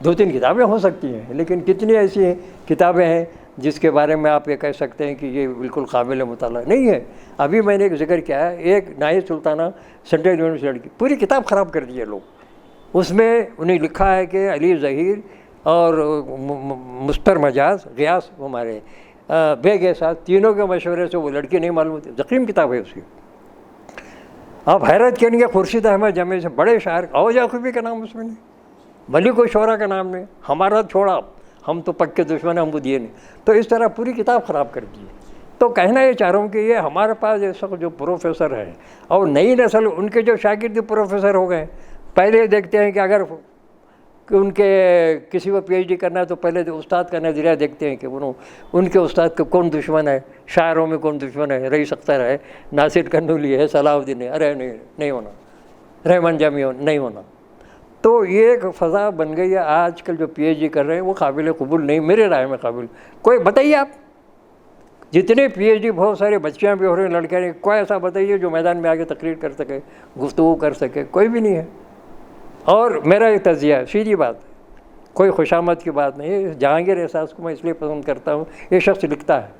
2-3 کتابیں ہو سکتی ہیں، لیکن کتنی ایسی کتابیں ہیں جس کے بارے میں آپ یہ کہہ سکتے ہیں کہ یہ بالکل قابل مطالعہ نہیں ہے۔ ابھی میں نے ایک ذکر کیا ہے، ایک نائب سلطانہ سینٹرل یونیورسٹی کی پوری کتاب خراب کر دی ہے لوگ، اس میں انہیں لکھا ہے کہ علی ظہیر اور مستر مجاز غیاث ہمارے بیگ احساس تینوں کے مشورے سے وہ لڑکی نہیں معلوم ہوتی، زخیم کتاب ہے اس کی۔ آپ حیرت کریں گے، خورشید احمد جمی سے بڑے شاعر، اوج یعقوبی کا نام اس میں نہیں، ملک الشعراء کا نام نہیں، ہمارا چھوڑا، ہم تو پکے دشمن ہیں، ہم کو دیے نہیں، تو اس طرح پوری کتاب خراب کر دی ہے۔ تو کہنا یہ چاہ رہا ہوں کہ یہ ہمارے پاس اس وقت جو پروفیسر ہیں اور نئی نسل، ان کے جو شاگرد پروفیسر ہو گئے، پہلے دیکھتے ہیں کہ اگر ان کے کسی کو پی ایچ ڈی کرنا ہے تو پہلے استاد کا نظریہ دیکھتے ہیں کہ ان کے استاد کا کون دشمن ہے، شاعروں میں کون دشمن ہے، رئیس اختر ہے، ناصر کنولی ہے، صلاح الدین ہے، ارے نہیں ہونا، رحمان جامی نہیں ہونا۔ تو یہ ایک فضا بن گئی ہے، آج کل جو پی ایچ ڈی کر رہے ہیں وہ قابل قبول نہیں، میرے رائے میں قابل کوئی بتائیے آپ، جتنے پی ایچ ڈی بہت سارے بچیاں بھی ہو رہے ہیں، لڑکے ہیں، کوئی ایسا بتائیے جو میدان میں آگے تقریر کر سکے، گفتگو کر سکے، کوئی بھی نہیں ہے۔ اور میرا ایک تجزیہ ہے، سیدھی بات، کوئی خوشامد کی بات نہیں ہے، جہانگیر احساس کو میں اس لیے پسند کرتا ہوں، یہ شخص لکھتا ہے،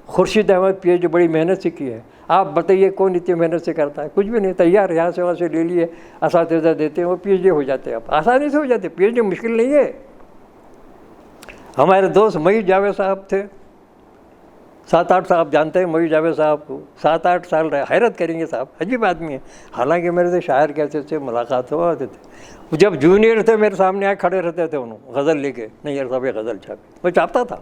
Khurshid Ahmad P H D بڑی محنت سے کی ہے. آپ بتائیے کون اتنی محنت سے کرتا ہے؟ کچھ بھی نہیں, تیار یہاں سے وہاں سے لے لیے, اساتذہ دیتے ہیں, وہ پی ایچ ڈی ہو جاتے ہیں. اب آسانی سے ہو جاتے, پی ایچ ڈی مشکل نہیں ہے. ہمارے دوست مئی جاوید صاحب تھے, 7-8 سال, آپ جانتے ہیں مئی جاوید صاحب کو, 7-8 سال رہے. حیرت کریں گے صاحب, عجیب آدمی ہے. حالانکہ میرے سے شاعر کہتے تھے, ملاقات ہوا ہوتے تھے. جب جونیئر تھے میرے سامنے آ کھڑے رہتے تھے, انہوں غزل لے کے, نہیں یار صاحب یہ غزل چھاپے, میں چھاپتا تھا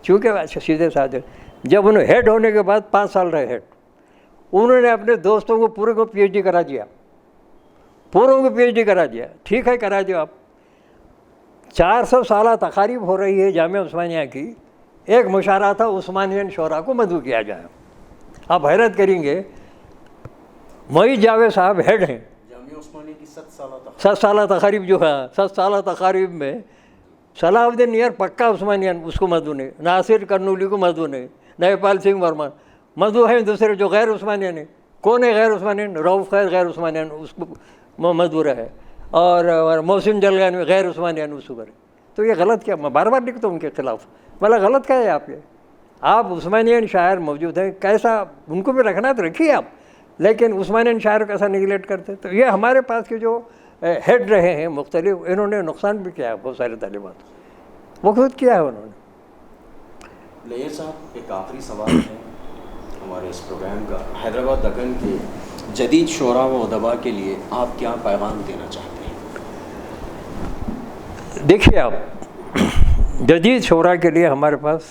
چونکہ سیدھے سادھے. جب انہوں ہیڈ ہونے کے بعد 5 سال رہے ہیڈ, انہوں نے اپنے دوستوں کو پورے کو پی ایچ ڈی کرا دیا, پوروں کو پی ایچ ڈی کرا دیا. ٹھیک ہے کرا دیا آپ. 400 سالہ تقاریب ہو رہی ہے جامعہ عثمانیہ کی, ایک مشاعرہ تھا عثمانین شعراء کو مدعو کیا جائے. آپ حیرت کریں گے, مئی جاوید صاحب ہیڈ ہیں. جامعہ عثمانیہ کی 7 سالہ تقاریب جو ہے, 7 سالہ تقاریب میں صلاح الدین نیئر پکا عثمانین, اس کو مدعو نہیں. ناصر کرنولی کو مدعو نہیں. نیپال سنگھ ورما مدعو ہیں. دوسرے جو غیر عثمانین ہیں, کون ہے غیر عثمانین؟ رؤف خیر غیر عثمانین, اس کو مدعو رہے. اور محسن جلگانی غیر عثمانین, اس کو کرے. تو یہ غلط کیا؟ میں بار بار لکھتا ہوں ان کے خلاف. بھلا غلط کیا ہے آپ؟ یہ آپ عثمانین شاعر موجود ہیں, کیسا ان کو بھی رکھنا تو رکھیے آپ, لیکن عثمانین شاعر کو ایسا نگلیکٹ کرتے. تو یہ ہمارے پاس کے جو ہیڈ رہے ہیں مختلف, انہوں نے نقصان بھی کیا ہے بہت سارے طالبات, وہ خود کیا ہے انہوں نے. نیر صاحب, ایک آخری سوال ہے ہمارے اس پروگرام کا. حیدرآباد دکن کے جدید شعراء و ادباء کے لیے آپ کیا پیغام دینا چاہتے ہیں؟ دیکھیے آپ, جدید شعراء کے لیے ہمارے پاس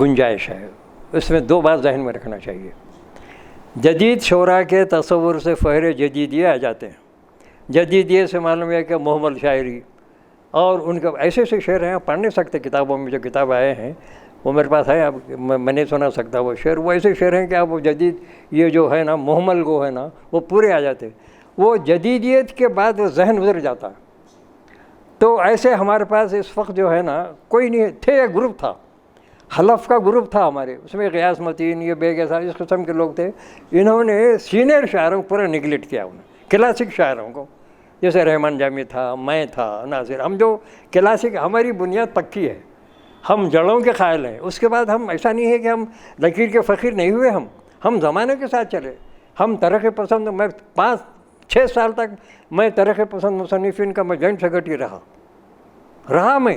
گنجائش ہے. اس میں 2 بات ذہن میں رکھنا چاہیے. جدید شعراء کے تصور سے فہر جدیدیہ آ جاتے ہیں. جدیدیہ سے معلوم ہے کہ محمل شاعری, اور ان کے ایسے ایسے شعر ہیں, آپ پڑھ نہیں سکتے کتابوں میں. جو کتاب آئے ہیں وہ میرے پاس ہے, اب میں نہیں سنا سکتا وہ شعر. وہ ایسے شعر ہیں کہ آپ وہ جدید یہ جو ہے نا محمل کو ہے نا, وہ پورے آ جاتے. وہ جدیدیت کے بعد وہ ذہن گزر جاتا ہے. تو ایسے ہمارے پاس اس وقت جو ہے نا کوئی نہیں تھے. ایک گروپ تھا, حلف کا گروپ تھا ہمارے, اس میں غیاث متین, یہ بیگ صاحب, اس قسم کے لوگ تھے. انہوں نے سینئر شاعروں کو پورا نگلیکٹ کیا. انہوں نے کلاسک شاعروں کو, جیسے رحمان جامی تھا, میں تھا, ناصر, ہم جو کلاسک, ہماری بنیاد پکی ہے, ہم جڑوں کے قائل ہیں. اس کے بعد ہم ایسا نہیں ہے کہ ہم لکیر کے فقیر نہیں ہوئے, ہم زمانے کے ساتھ چلے. ہم ترقی پسند, میں 5-6 سال تک میں ترقی پسند مصنفین کا میں جوائنٹ سیکرٹری رہا. میں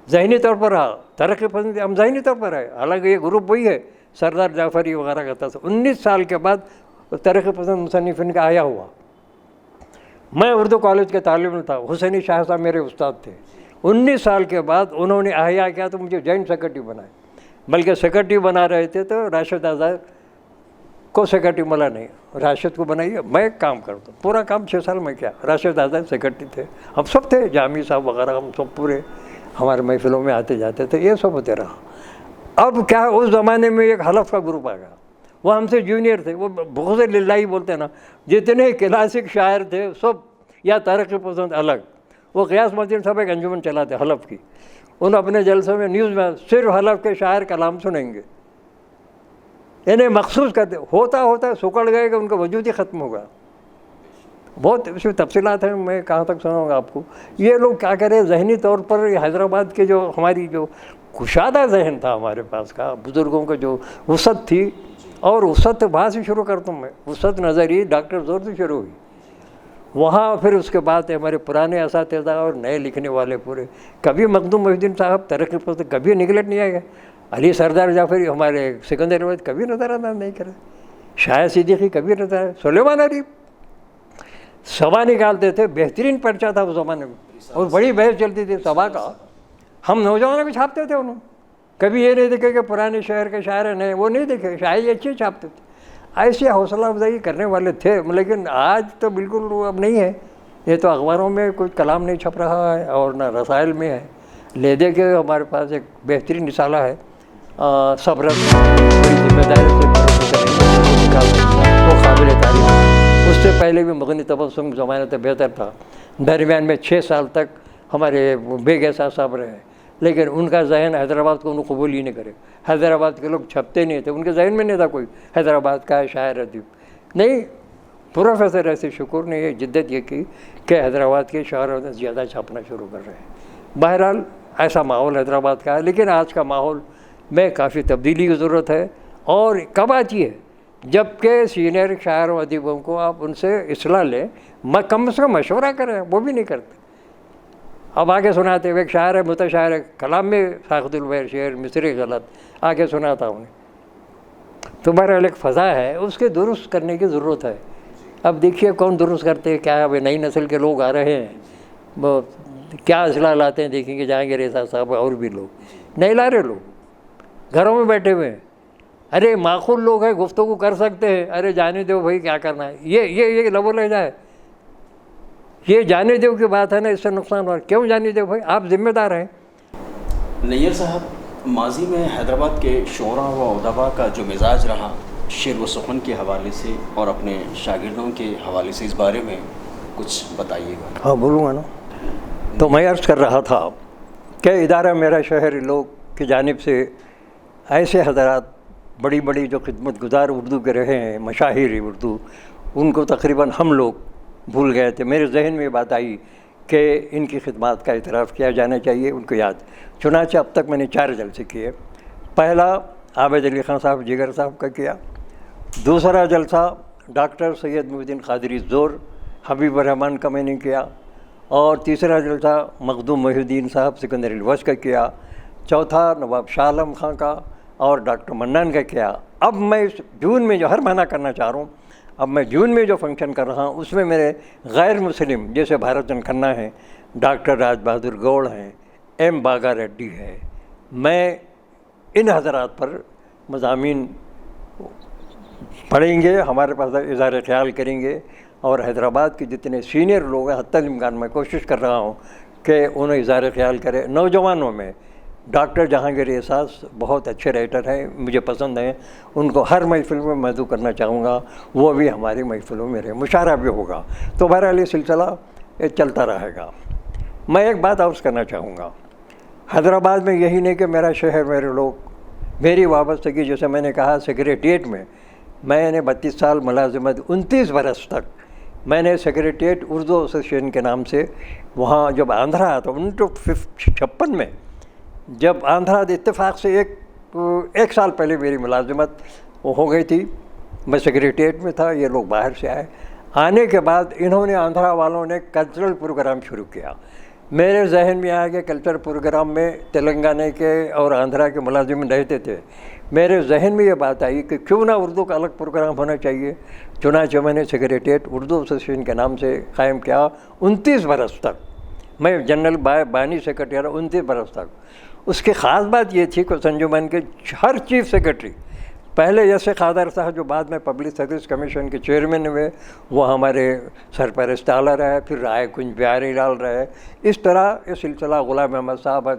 ذہنی طور پر رہا. ترقی پسند ہم ذہنی طور پر رہے, حالانکہ یہ گروپ وہی ہے سردار جعفری وغیرہ کا تھا. 19 سال کے بعد ترقی پسند مصنفین کا آیا ہوا. میں اردو کالج کے طالب علم تھا, حسینی شاہ صاحب میرے استاد تھے. 19 سال کے بعد انہوں نے احیا کیا تو مجھے جوائنٹ سیکرٹری بنائے. بلکہ سیکرٹری بنا رہے تھے تو راشد آزاد کو سیکرٹری ملا نہیں, راشد کو بنائیے, میں کام کرتا ہوں. پورا کام 6 سال میں کیا. راشد آزاد سیکرٹری تھے, ہم سب تھے, جامی صاحب وغیرہ, ہم سب پورے ہمارے محفلوں میں آتے جاتے تھے. یہ سب ہوتے رہا. اب کیا, اس زمانے میں ایک حلف کا گروپ آ گیا, وہ ہم سے جونیئر تھے. وہ بغض للہ بولتے نا, جتنے کلاسک شاعر تھے سب یا ترقی پسند الگ. وہ غیاث متین صاحب ایک انجمن چلاتے حلف کی, انہوں اپنے جلسوں میں نیوز میں صرف حلف کے شاعر کلام سنیں گے. انہیں مخصوص کرتے, ہوتا سکڑ گئے کہ ان کا وجود ہی ختم ہوگا. بہت اس میں تفصیلات ہیں, میں کہاں تک سناؤں گا آپ کو. یہ لوگ کیا کریں, ذہنی طور پر حیدرآباد کے جو ہماری جو کشادہ ذہن تھا ہمارے پاس کا, بزرگوں کا جو وسعت تھی, اور وسعت وہاں سے شروع کرتا ہوں میں. وسعت نظری ڈاکٹر زور سے شروع ہوئی وہاں. پھر اس کے بعد ہمارے پرانے اساتذہ اور نئے لکھنے والے پورے. کبھی مخدوم محی الدین صاحب ترقی پسند کبھی نگلیکٹ نہیں آئے گا. علی سردار جعفری ہمارے سکندر احمد کبھی نظر انداز نہیں کرے. شاہ صدیقی کبھی نظر, سلیمان علی سبا نکالتے تھے, بہترین پرچہ تھا اس زمانے میں, اور بڑی بحث چلتی تھی سبا کا. ہم نوجوانوں کو چھاپتے تھے. انہوں کبھی یہ نہیں دیکھے کہ پرانے شہر کے شاعر ہیں نئے, وہ نہیں دیکھے, شاعری اچھی چھاپتے تھے. ایسی حوصلہ افزائی کرنے والے تھے. لیکن آج تو بالکل اب نہیں ہے. یہ تو اخباروں میں کوئی کلام نہیں چھپ رہا ہے, اور نہ رسائل میں ہے. لے دے کے ہمارے پاس ایک بہترین رسالہ ہے, صبرت, بڑی ذمہ داری سے وہ قابل تعریف ہے. اس سے پہلے بھی مغنی تبسم زمانہ تو بہتر تھا. درمیان میں 6 سال تک ہمارے بیگ احساس صاحب رہے, لیکن ان کا ذہن حیدرآباد کو انہوں قبول ہی نہیں کرے. حیدرآباد کے لوگ چھپتے نہیں تھے, ان کے ذہن میں نہیں تھا کوئی حیدرآباد کا ہے شاعر ادیب نہیں. پروفیسر ایسے شکر نے یہ جدت یہ کی کہ حیدرآباد کے شاعروں نے زیادہ چھاپنا شروع کر رہے ہیں. بہرحال ایسا ماحول حیدرآباد کا ہے. لیکن آج کا ماحول میں کافی تبدیلی کی ضرورت ہے. اور کب آتی ہے؟ جب کہ سینئر شاعر و ادیبوں کو آپ ان سے اصلاح لیں، کم سے کم مشورہ کریں، وہ بھی نہیں کرتے. اب آگے سناتے ہوئے ایک شاعر ہے، متشاعر ہے، کلام میں ساخت البیر شعر مصری غلط آگے سناتا ہوں. تو بہرحال ایک فضا ہے، اس کے درست کرنے کی ضرورت ہے. اب دیکھیے کون درست کرتے ہیں کیا. اب نئی نسل کے لوگ آ رہے ہیں، وہ کیا اصلاح لاتے ہیں دیکھیں گے. جہانگیر احسان صاحب اور بھی لوگ نہیں لا رہے، لوگ گھروں میں بیٹھے ہوئے ہیں. ارے معقول لوگ ہیں، گفتگو کر سکتے ہیں. ارے جانے دو بھائی کیا کرنا ہے. یہ لب و لہجہ ہے، یہ جانے دو کی بات ہے نا. اس سے نقصان ہو رہا ہے. کیوں جانے دو بھائی؟ آپ ذمہ دار ہیں. نیّر صاحب، ماضی میں حیدرآباد کے شعراء و ادباء کا جو مزاج رہا شعر و سخن کے حوالے سے اور اپنے شاگردوں کے حوالے سے، اس بارے میں کچھ بتائیے گا. ہاں بولوں گا نا. تو میں عرض کر رہا تھا کہ ادارہ میرا شہر لوگ کی جانب سے ایسے حضرات بڑی بڑی جو خدمت گزار اردو کے رہے ہیں، مشاہیر اردو، ان کو تقریباً ہم لوگ بھول گئے تھے. میرے ذہن میں یہ بات آئی کہ ان کی خدمات کا اعتراف کیا جانا چاہیے، ان کو یاد. چنانچہ اب تک میں نے 4 جلسے کیے. پہلا عابد علی خان صاحب جگر صاحب کا کیا. دوسرا جلسہ ڈاکٹر سید محی الدین قادری زور حبیب الرحمن کا میں نے کیا. اور تیسرا جلسہ مخدوم محی الدین صاحب سکندر الوش کا کیا. چوتھا نواب شاہ عالم خان کا اور ڈاکٹر منان کا کیا. اب میں جون میں جو ہر مہینہ کرنا چاہ رہا ہوں، اب میں جون میں جو فنکشن کر رہا ہوں اس میں میرے غیر مسلم جیسے بھارت چند کھنہ ہیں، ڈاکٹر راج بہادر گوڑ ہیں، ایم باگا ریڈی ہے. میں ان حضرات پر مضامین پڑھیں گے، ہمارے پاس اظہار خیال کریں گے. اور حیدرآباد کے جتنے سینئر لوگ ہیں حتی الامکان میں کوشش کر رہا ہوں کہ انہیں اظہار خیال کرے. نوجوانوں میں ڈاکٹر جہانگیر احساس بہت اچھے رائٹر ہیں، مجھے پسند ہیں. ان کو ہر محفل میں مدعو کرنا چاہوں گا، وہ بھی ہماری محفلوں میں رہے، مشاعرہ بھی ہوگا. تو بہرحال یہ سلسلہ چلتا رہے گا. میں ایک بات عرض کرنا چاہوں گا، حیدرآباد میں یہی نہیں کہ میرا شہر میرے لوگ، میری وابستگی جیسے میں نے کہا سیکریٹریٹ میں نے 32 سال ملازمت، 29 برس تک میں نے سیکریٹریٹ اردو ایسوسیشن کے نام سے وہاں جب آندھرا آیا تو 1956 میں جب آندھرا اتفاق سے ایک سال پہلے میری ملازمت ہو گئی تھی، میں سیکریٹریٹ میں تھا. یہ لوگ باہر سے آئے. آنے کے بعد انہوں نے آندھرا والوں نے کلچرل پروگرام شروع کیا. میرے ذہن میں آیا کہ کلچرل پروگرام میں تلنگانہ کے اور آندھرا کے ملازمین رہتے تھے. میرے ذہن میں یہ بات آئی کہ کیوں نہ اردو کا الگ پروگرام ہونا چاہیے. چنانچہ میں نے سیکریٹریٹ اردو ایسوسیشن کے نام سے قائم کیا. 29 برس تک میں جنرل بانی سیکرٹری رہا، 29 برس تک. اس کی خاص بات یہ تھی کہ اس انجمن کے ہر چیف سیکرٹری، پہلے جیسے قادر صاحب جو بعد میں پبلک سروس کمیشن کے چیئرمین ہوئے، وہ ہمارے سرپرست اعلیٰ رہے، پھر رائے کنج بہاری لال رہے. اس طرح یہ سلسلہ غلام احمد صاحب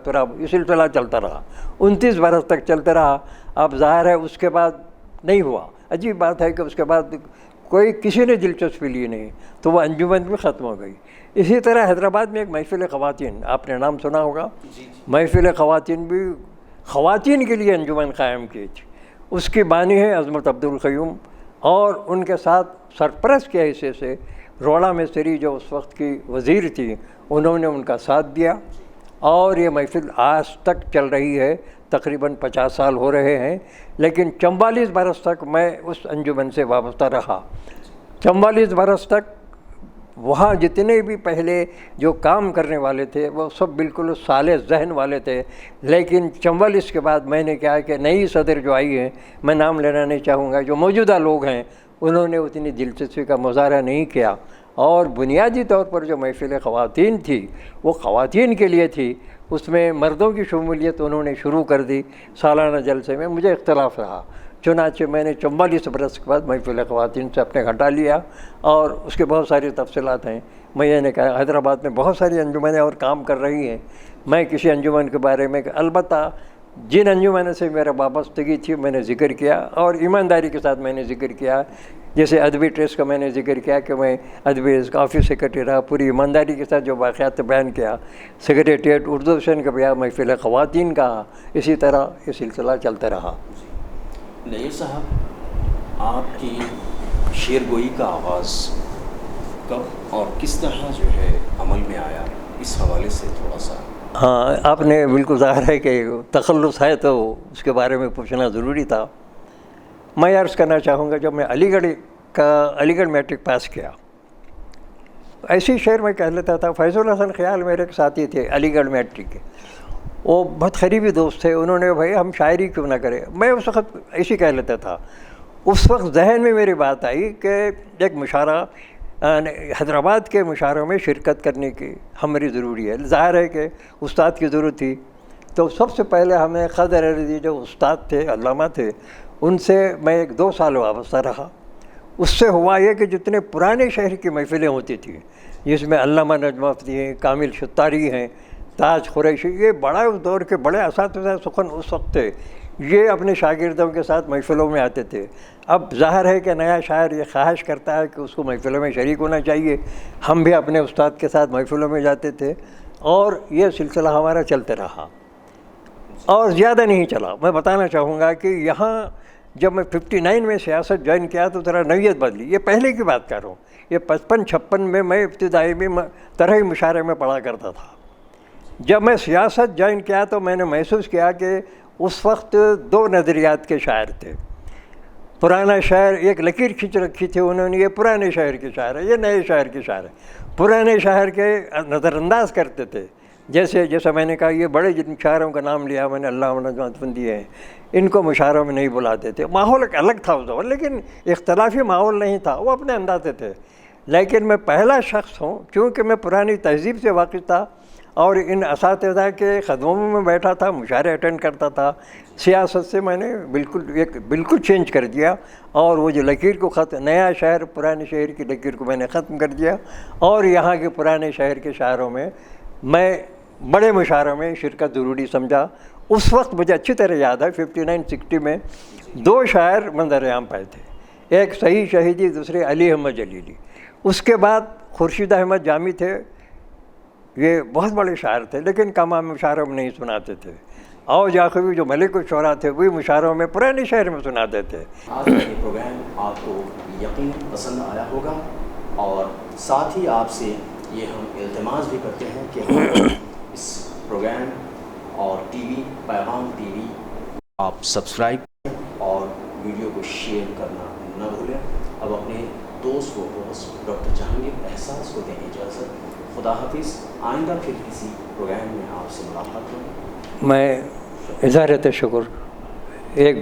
یہ سلسلہ چلتا رہا، 29 برس تک چلتا رہا. اب ظاہر ہے اس کے بعد نہیں ہوا. عجیب بات ہے کہ اس کے بعد کسی نے دلچسپی لی نہیں، تو وہ انجمن بھی ختم ہو گئی. اسی طرح حیدرآباد میں ایک محفل خواتین، آپ نے نام سنا ہوگا، محفل خواتین بھی خواتین کے لیے انجمن قائم کی تھی. اس کی بانی ہے عظمت عبدالقیوم، اور ان کے ساتھ سرپرست کے حصے سے روڑا مستری جو اس وقت کی وزیر تھی، انہوں نے ان کا ساتھ دیا. اور یہ محفل آج تک چل رہی ہے، تقریباً 50 سال ہو رہے ہیں. لیکن 44 برس تک میں اس انجمن سے وابستہ رہا. 44 برس تک وہاں جتنے بھی پہلے جو کام کرنے والے تھے وہ سب بالکل صالح ذہن والے تھے. لیکن 44 کے بعد میں نے کہا کہ نئی صدر جو آئی ہیں، میں نام لینا نہیں چاہوں گا، جو موجودہ لوگ ہیں انہوں نے اتنی دلچسپی کا مظاہرہ نہیں کیا. اور بنیادی طور پر جو محفل خواتین تھی وہ خواتین کے لیے تھی. اس میں مردوں کی شمولیت انہوں نے شروع کر دی. سالانہ جلسے میں مجھے اختلاف رہا، چنانچہ میں نے 44 برس کے بعد محفل خواتین سے اپنے ہٹا لیا. اور اس کے بہت ساری تفصیلات ہیں. میں نے کہا حیدرآباد میں بہت ساری انجمنیں اور کام کر رہی ہیں. میں کسی انجمن کے بارے میں البتہ جن انجمنوں سے میرا وابستگی تھی میں نے ذکر کیا، اور ایمانداری کے ساتھ میں نے ذکر کیا. جیسے ادبی ٹریس کا میں نے ذکر کیا کہ میں ادبی کا آفس سیکرٹری رہا، پوری ایمانداری کے ساتھ جو واقعات بیان کیا. سیکریٹریٹ اردو ایسوسیشن کا بیان، محفل خواتین کا، اسی طرح یہ سلسلہ چلتا رہا. نیّر صاحب، آپ کی شعر گوئی کا آغاز کب اور کس طرح جو ہے عمل میں آیا، اس حوالے سے تھوڑا سا ہاں آپ نے بالکل ظاہر ہے کہ تخلص ہے تو اس کے بارے میں پوچھنا ضروری تھا. میں عرض کرنا چاہوں گا جب میں علی گڑھ میٹرک پاس کیا، ایسی شعر میں کہہ لیتا تھا. فیض الحسن خیال میرے ایک ساتھی تھے علی گڑھ میٹرک کے، وہ بہت قریبی دوست تھے. انہوں نے بھائی ہم شاعری کیوں نہ کریں. میں اس وقت ایسی کہہ لیتا تھا. اس وقت ذہن میں میری بات آئی کہ ایک مشاعرہ حیدرآباد کے مشاعروں میں شرکت کرنے کی ہماری ضروری ہے. ظاہر ہے کہ استاد کی ضرورت تھی. تو سب سے پہلے ہمیں خضر عرضی جو استاد تھے، علامہ تھے، ان سے میں 1-2 سال وابستہ رہا. اس سے ہوا یہ کہ جتنے پرانے شہر کی محفلیں ہوتی تھیں، جس میں علامہ نجم افتی ہیں، کامل شتاری ہیں، تاج قریشی، یہ بڑا اس دور کے بڑے اساتذہ سخن اس وقت تھے، یہ اپنے شاگردوں کے ساتھ محفلوں میں آتے تھے. اب ظاہر ہے کہ نیا شاعر یہ خواہش کرتا ہے کہ اس کو محفلوں میں شریک ہونا چاہیے. ہم بھی اپنے استاد کے ساتھ محفلوں میں جاتے تھے اور یہ سلسلہ ہمارا چلتے رہا اور زیادہ نہیں چلا. میں بتانا چاہوں گا کہ یہاں جب میں 59 میں سیاست جوائن کیا تو ذرا نوعیت بدلی. یہ پہلے کی بات کر رہا ہوں. یہ 55-56 میں ابتدائی میں طرح مشاعرے میں پڑھا کرتا تھا. جب میں سیاست جوائن کیا تو میں نے محسوس کیا کہ اس وقت 2 نظریات کے شاعر تھے. پرانا شاعر ایک لکیر کھینچ رکھی تھی انہوں نے، یہ پرانے شاعر کے شاعر ہے، یہ نئے شاعر کے شاعر ہے. پرانے شاعر کے نظر انداز کرتے تھے. جیسا میں نے کہا یہ بڑے جن شاعروں کا نام لیا میں نے، علامہ نجم افتی ہیں، ان کو مشاعروں میں نہیں بلاتے تھے. ماحول ایک الگ تھا اس دور، لیکن اختلافی ماحول نہیں تھا، وہ اپنے اندازے تھے. لیکن میں پہلا شخص ہوں چونکہ میں پرانی تہذیب سے واقف تھا اور ان اساتذہ کے قدموں میں بیٹھا تھا، مشاعرے اٹینڈ کرتا تھا. سیاست سے میں نے بالکل چینج کر دیا اور وہ جو لکیر کو نیا شہر پرانے شہر کی لکیر کو میں نے ختم کر دیا اور یہاں کے پرانے شہر کے شاعروں میں میں بڑے مشاعروں میں شرکت ضروری سمجھا. اس وقت مجھے اچھی طرح یاد ہے 59-60 میں 2 شاعر منظر عام پائے تھے، ایک صحیح شہیدی، دوسرے علی احمد جلیلی. اس کے بعد خورشید احمد جامی تھے، یہ بہت بڑے شاعر تھے لیکن کم مشاعروں میں نہیں سناتے تھے. اور یعقوبی جو ملک الشعراء تھے وہی مشاعروں میں پرانے شہر میں سناتے تھے. آج کا یہ پروگرام آپ کو یقیناً پسند آیا ہوگا اور ساتھ ہی آپ سے یہ ہم التماس بھی کرتے ہیں کہ ہم اس پروگرام اور ٹی وی پیغام ٹی وی آپ سبسکرائب کریں اور ویڈیو کو شیئر کرنا نہ بھولیں. اب اپنے دوست و ہوسٹ ڈاکٹر جہانگیر احساس کو دیں اجازت. خدا حافظ. آئندہ پھر کسی پروگرام میں آپ سے ملاقات ہوگی. میں اظہارِ شکر ایک